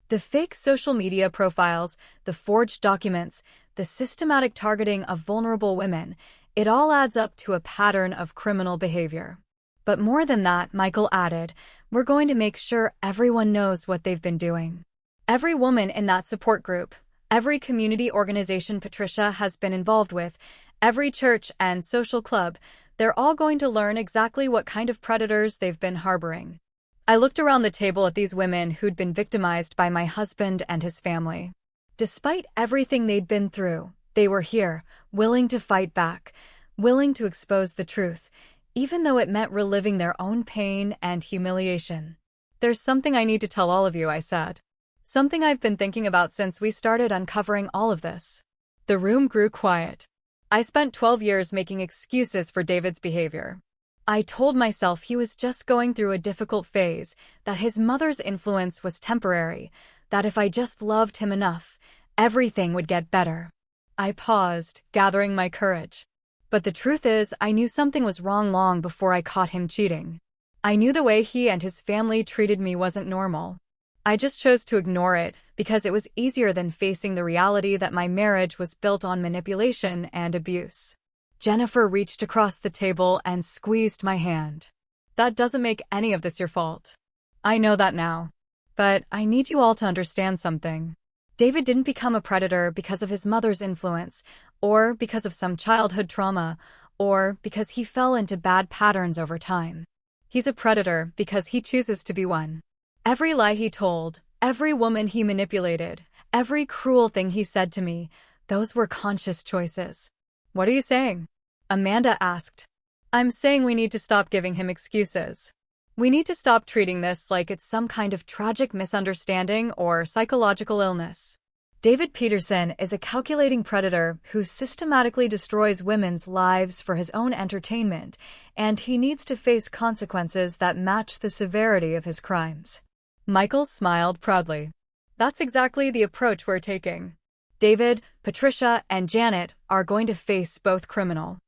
Speaker 1: The fake social media profiles, the forged documents, the systematic targeting of vulnerable women, it all adds up to a pattern of criminal behavior. But more than that, Michael added, we're going to make sure everyone knows what they've been doing. Every woman in that support group, every community organization Patricia has been involved with, every church and social club, they're all going to learn exactly what kind of predators they've been harboring. I looked around the table at these women who'd been victimized by my husband and his family. Despite everything they'd been through, they were here, willing to fight back, willing to expose the truth, even though it meant reliving their own pain and humiliation. There's something I need to tell all of you, I said. Something I've been thinking about since we started uncovering all of this. The room grew quiet. I spent 12 years making excuses for David's behavior. I told myself he was just going through a difficult phase, that his mother's influence was temporary, that if I just loved him enough, everything would get better. I paused, gathering my courage. But the truth is, I knew something was wrong long before I caught him cheating. I knew the way he and his family treated me wasn't normal. I just chose to ignore it because it was easier than facing the reality that my marriage was built on manipulation and abuse. Jennifer reached across the table and squeezed my hand. That doesn't make any of this your fault. I know that now. But I need you all to understand something. David didn't become a predator because of his mother's influence, or because of some childhood trauma, or because he fell into bad patterns over time. He's a predator because he chooses to be one. Every lie he told, every woman he manipulated, every cruel thing he said to me, those were conscious choices. What are you saying? Amanda asked. I'm saying we need to stop giving him excuses. We need to stop treating this like it's some kind of tragic misunderstanding or psychological illness. David Peterson is a calculating predator who systematically destroys women's lives for his own entertainment, and he needs to face consequences that match the severity of his crimes. Michael smiled proudly. That's exactly the approach we're taking. David, Patricia, and Janet are going to face both criminal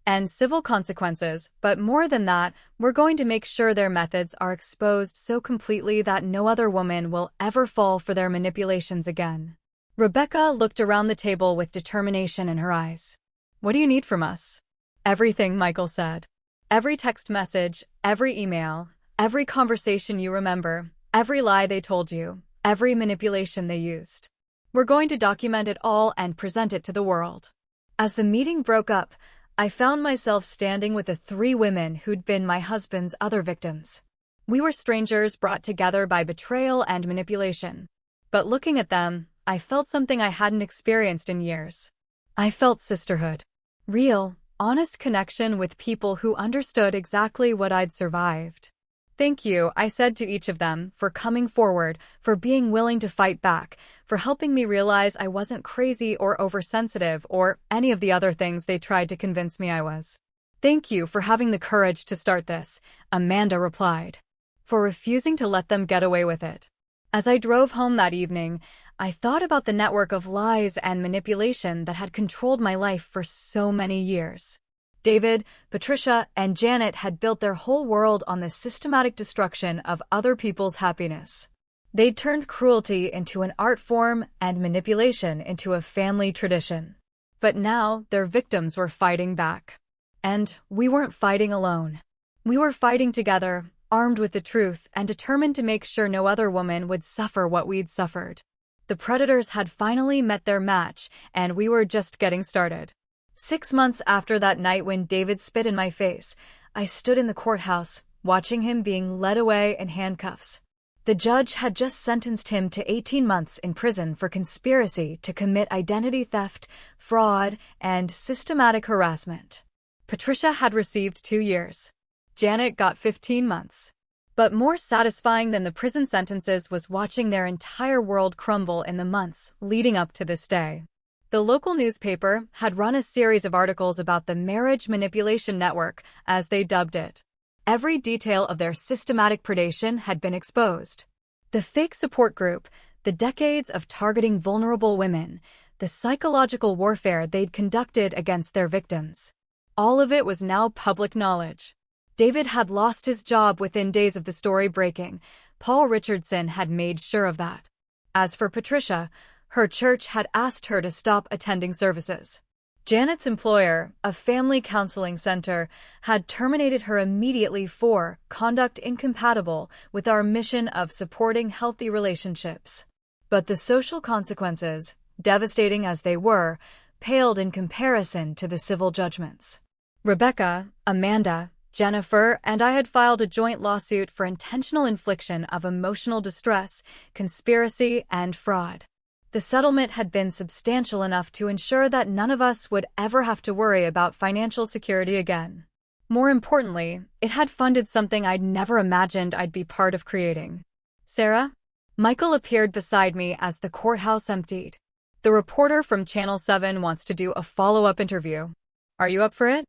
Speaker 1: and civil consequences, but more than that, we're going to make sure their methods are exposed so completely that no other woman will ever fall for their manipulations again. Rebecca looked around the table with determination in her eyes. What do you need from us? Everything, Michael said. Every text message, every email, every conversation you remember, every lie they told you, every manipulation they used. We're going to document it all and present it to the world. As the meeting broke up, I found myself standing with the 3 women who'd been my husband's other victims. We were strangers brought together by betrayal and manipulation. But looking at them, I felt something I hadn't experienced in years. I felt sisterhood. Real, honest connection with people who understood exactly what I'd survived. Thank you, I said to each of them, for coming forward, for being willing to fight back, for helping me realize I wasn't crazy or oversensitive or any of the other things they tried to convince me I was. Thank you for having the courage to start this, Amanda replied. For refusing to let them get away with it. As I drove home that evening, I thought about the network of lies and manipulation that had controlled my life for so many years. David, Patricia, and Janet had built their whole world on the systematic destruction of other people's happiness. They'd turned cruelty into an art form and manipulation into a family tradition. But now their victims were fighting back. And we weren't fighting alone. We were fighting together, armed with the truth and determined to make sure no other woman would suffer what we'd suffered. The predators had finally met their match, and we were just getting started. 6 months after that night when David spit in my face, I stood in the courthouse, watching him being led away in handcuffs. The judge had just sentenced him to 18 months in prison for conspiracy to commit identity theft, fraud, and systematic harassment. Patricia had received 2 years. Janet got 15 months. But more satisfying than the prison sentences was watching their entire world crumble in the months leading up to this day. The local newspaper had run a series of articles about the marriage manipulation network, as they dubbed it. Every detail of their systematic predation had been exposed. The fake support group, the decades of targeting vulnerable women, the psychological warfare they'd conducted against their victims. All of it was now public knowledge. David had lost his job within days of the story breaking. Paul Richardson had made sure of that. As for Patricia, her church had asked her to stop attending services. Janet's employer, a family counseling center, had terminated her immediately for conduct incompatible with our mission of supporting healthy relationships. But the social consequences, devastating as they were, paled in comparison to the civil judgments. Rebecca, Amanda, Jennifer, and I had filed a joint lawsuit for intentional infliction of emotional distress, conspiracy, and fraud. The settlement had been substantial enough to ensure that none of us would ever have to worry about financial security again. More importantly, it had funded something I'd never imagined I'd be part of creating. Sarah? Michael appeared beside me as the courthouse emptied. The reporter from Channel 7 wants to do a follow-up interview. Are you up for it?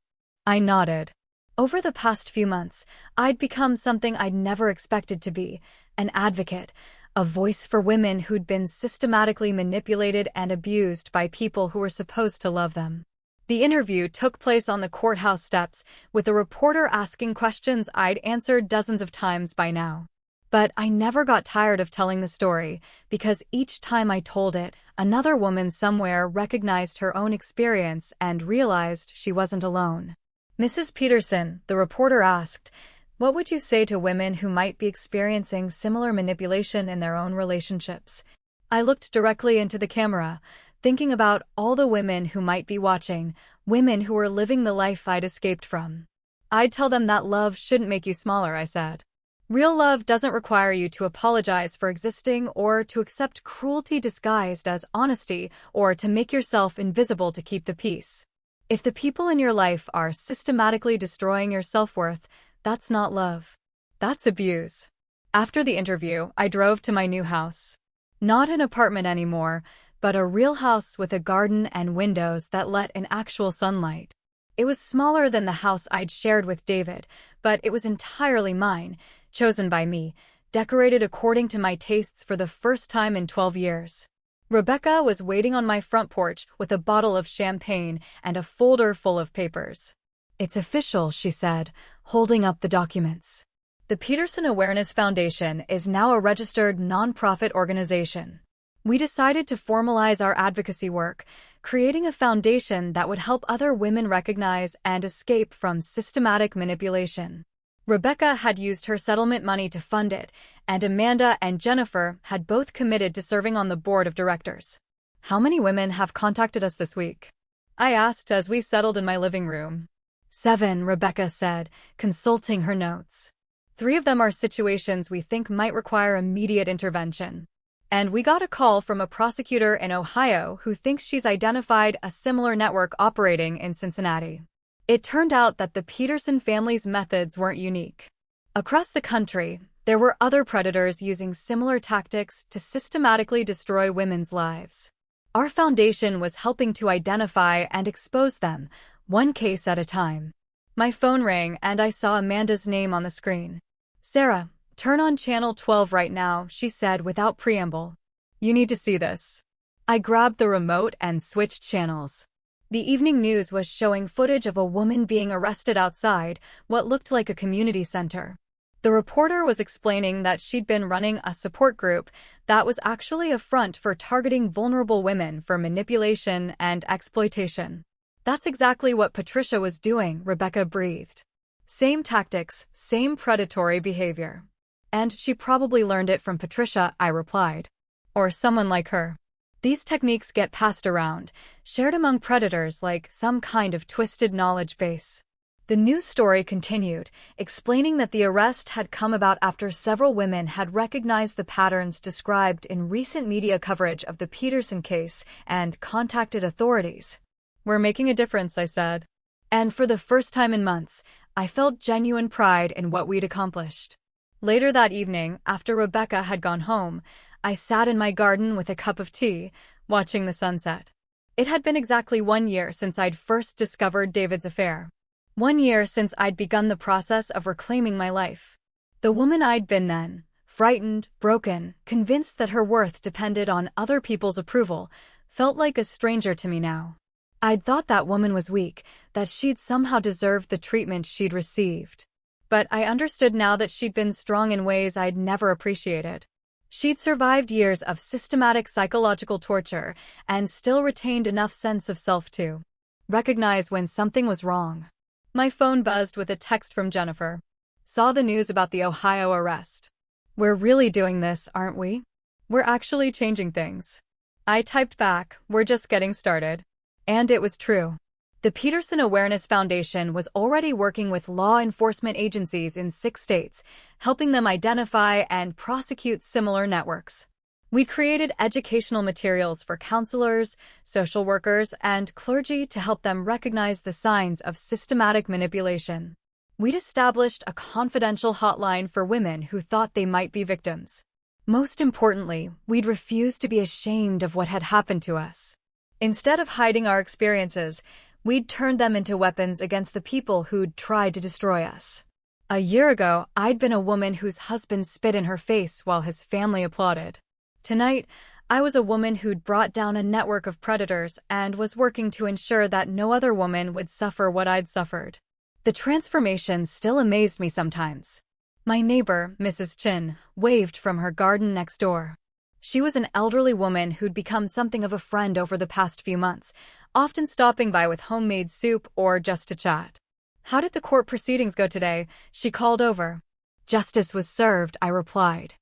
Speaker 1: I nodded. Over the past few months, I'd become something I'd never expected to be, an advocate, a voice for women who'd been systematically manipulated and abused by people who were supposed to love them. The interview took place on the courthouse steps, with the reporter asking questions I'd answered dozens of times by now. But I never got tired of telling the story, because each time I told it, another woman somewhere recognized her own experience and realized she wasn't alone. Mrs. Peterson, the reporter asked, what would you say to women who might be experiencing similar manipulation in their own relationships? I looked directly into the camera, thinking about all the women who might be watching, women who were living the life I'd escaped from. I'd tell them that love shouldn't make you smaller, I said. Real love doesn't require you to apologize for existing or to accept cruelty disguised as honesty or to make yourself invisible to keep the peace. If the people in your life are systematically destroying your self-worth, that's not love. That's abuse. After the interview, I drove to my new house. Not an apartment anymore, but a real house with a garden and windows that let in actual sunlight. It was smaller than the house I'd shared with David, but it was entirely mine, chosen by me, decorated according to my tastes for the first time in 12 years. Rebecca was waiting on my front porch with a bottle of champagne and a folder full of papers. It's official, she said, holding up the documents. The Peterson Awareness Foundation is now a registered nonprofit organization. We decided to formalize our advocacy work, creating a foundation that would help other women recognize and escape from systematic manipulation. Rebecca had used her settlement money to fund it, and Amanda and Jennifer had both committed to serving on the board of directors. How many women have contacted us this week? I asked as we settled in my living room. 7, Rebecca said, consulting her notes. 3 of them are situations we think might require immediate intervention. And we got a call from a prosecutor in Ohio who thinks she's identified a similar network operating in Cincinnati. It turned out that the Peterson family's methods weren't unique. Across the country, there were other predators using similar tactics to systematically destroy women's lives. Our foundation was helping to identify and expose them, one case at a time. My phone rang and I saw Amanda's name on the screen. "Sarah, turn on channel 12 right now," she said without preamble. "You need to see this." I grabbed the remote and switched channels. The evening news was showing footage of a woman being arrested outside what looked like a community center. The reporter was explaining that she'd been running a support group that was actually a front for targeting vulnerable women for manipulation and exploitation. "That's exactly what Patricia was doing," Rebecca breathed. "Same tactics, same predatory behavior." "And she probably learned it from Patricia," I replied. "Or someone like her. These techniques get passed around, shared among predators like some kind of twisted knowledge base." The news story continued, explaining that the arrest had come about after several women had recognized the patterns described in recent media coverage of the Peterson case and contacted authorities. "We're making a difference," I said. And for the first time in months, I felt genuine pride in what we'd accomplished. Later that evening, after Rebecca had gone home, I sat in my garden with a cup of tea, watching the sunset. It had been exactly 1 year since I'd first discovered David's affair. 1 year since I'd begun the process of reclaiming my life. The woman I'd been then, frightened, broken, convinced that her worth depended on other people's approval, felt like a stranger to me now. I'd thought that woman was weak, that she'd somehow deserved the treatment she'd received. But I understood now that she'd been strong in ways I'd never appreciated. She'd survived years of systematic psychological torture and still retained enough sense of self to recognize when something was wrong. My phone buzzed with a text from Jennifer. "Saw the news about the Ohio arrest. We're really doing this, aren't we? We're actually changing things." I typed back, "We're just getting started." And it was true. The Peterson Awareness Foundation was already working with law enforcement agencies in 6 states, helping them identify and prosecute similar networks. We created educational materials for counselors, social workers, and clergy to help them recognize the signs of systematic manipulation. We'd established a confidential hotline for women who thought they might be victims. Most importantly, we'd refused to be ashamed of what had happened to us. Instead of hiding our experiences, we'd turned them into weapons against the people who'd tried to destroy us. A year ago, I'd been a woman whose husband spit in her face while his family applauded. Tonight, I was a woman who'd brought down a network of predators and was working to ensure that no other woman would suffer what I'd suffered. The transformation still amazed me sometimes. My neighbor, Mrs. Chin, waved from her garden next door. She was an elderly woman who'd become something of a friend over the past few months, often stopping by with homemade soup or just to chat. "How did the court proceedings go today?" she called over. "Justice was served," I replied.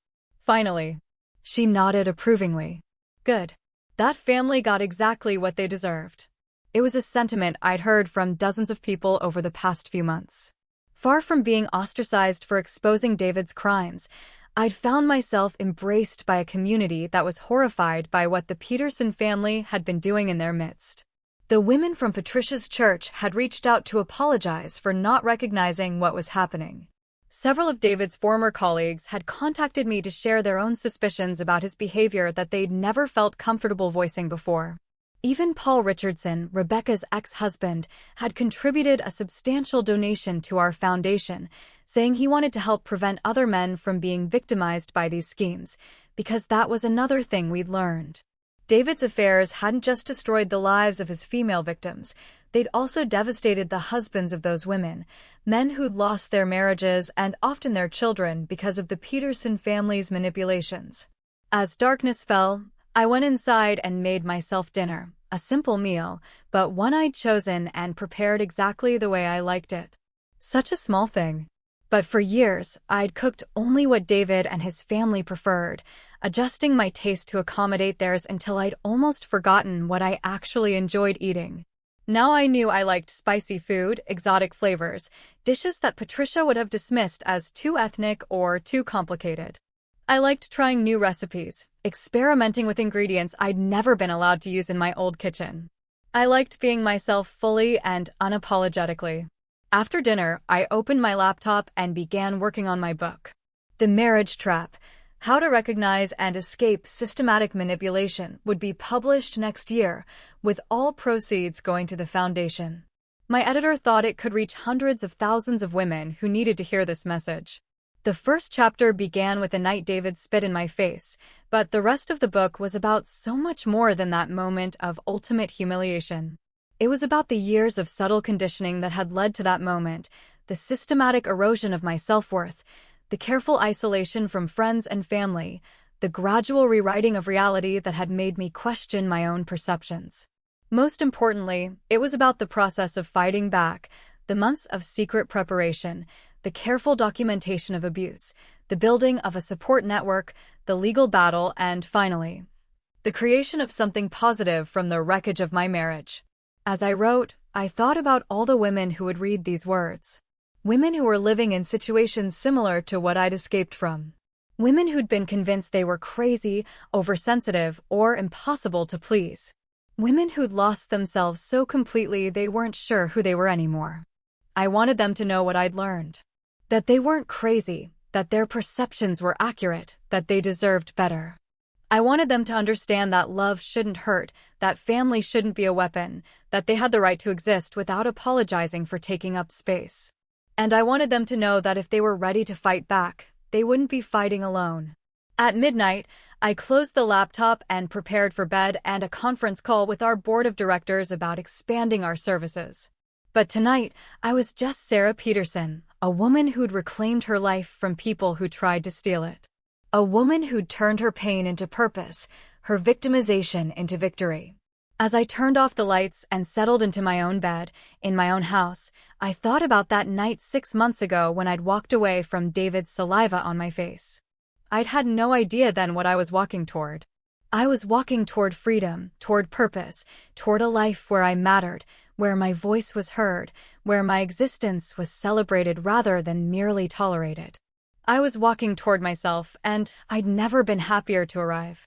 Speaker 1: "Finally." She nodded approvingly. "Good. That family got exactly what they deserved." It was a sentiment I'd heard from dozens of people over the past few months. Far from being ostracized for exposing David's crimes, I'd found myself embraced by a community that was horrified by what the Peterson family had been doing in their midst. The women from Patricia's church had reached out to apologize for not recognizing what was happening. Several of David's former colleagues had contacted me to share their own suspicions about his behavior that they'd never felt comfortable voicing before. Even Paul Richardson, Rebecca's ex-husband, had contributed a substantial donation to our foundation, saying he wanted to help prevent other men from being victimized by these schemes, because that was another thing we'd learned. David's affairs hadn't just destroyed the lives of his female victims, they'd also devastated the husbands of those women, men who'd lost their marriages and often their children because of the Peterson family's manipulations. As darkness fell, I went inside and made myself dinner, a simple meal, but one I'd chosen and prepared exactly the way I liked it. Such a small thing. But for years, I'd cooked only what David and his family preferred, adjusting my taste to accommodate theirs until I'd almost forgotten what I actually enjoyed eating. Now I knew I liked spicy food, exotic flavors, dishes that Patricia would have dismissed as too ethnic or too complicated. I liked trying new recipes, experimenting with ingredients I'd never been allowed to use in my old kitchen. I liked being myself fully and unapologetically. After dinner, I opened my laptop and began working on my book. The Marriage Trap: How to Recognize and Escape Systematic Manipulation would be published next year, with all proceeds going to the foundation. My editor thought it could reach hundreds of thousands of women who needed to hear this message. The first chapter began with the night David spit in my face, but the rest of the book was about so much more than that moment of ultimate humiliation. It was about the years of subtle conditioning that had led to that moment, the systematic erosion of my self-worth, the careful isolation from friends and family, the gradual rewriting of reality that had made me question my own perceptions. Most importantly, it was about the process of fighting back, the months of secret preparation, the careful documentation of abuse, the building of a support network, the legal battle, and finally, the creation of something positive from the wreckage of my marriage. As I wrote, I thought about all the women who would read these words. Women who were living in situations similar to what I'd escaped from. Women who'd been convinced they were crazy, oversensitive, or impossible to please. Women who'd lost themselves so completely they weren't sure who they were anymore. I wanted them to know what I'd learned. That they weren't crazy, that their perceptions were accurate, that they deserved better. I wanted them to understand that love shouldn't hurt, that family shouldn't be a weapon, that they had the right to exist without apologizing for taking up space. And I wanted them to know that if they were ready to fight back, they wouldn't be fighting alone. At midnight, I closed the laptop and prepared for bed and a conference call with our board of directors about expanding our services. But tonight, I was just Sarah Peterson, a woman who'd reclaimed her life from people who tried to steal it. A woman who'd turned her pain into purpose, her victimization into victory. As I turned off the lights and settled into my own bed, in my own house, I thought about that night 6 months ago when I'd walked away from David's saliva on my face. I'd had no idea then what I was walking toward. I was walking toward freedom, toward purpose, toward a life where I mattered, where my voice was heard, where my existence was celebrated rather than merely tolerated. I was walking toward myself, and I'd never been happier to arrive.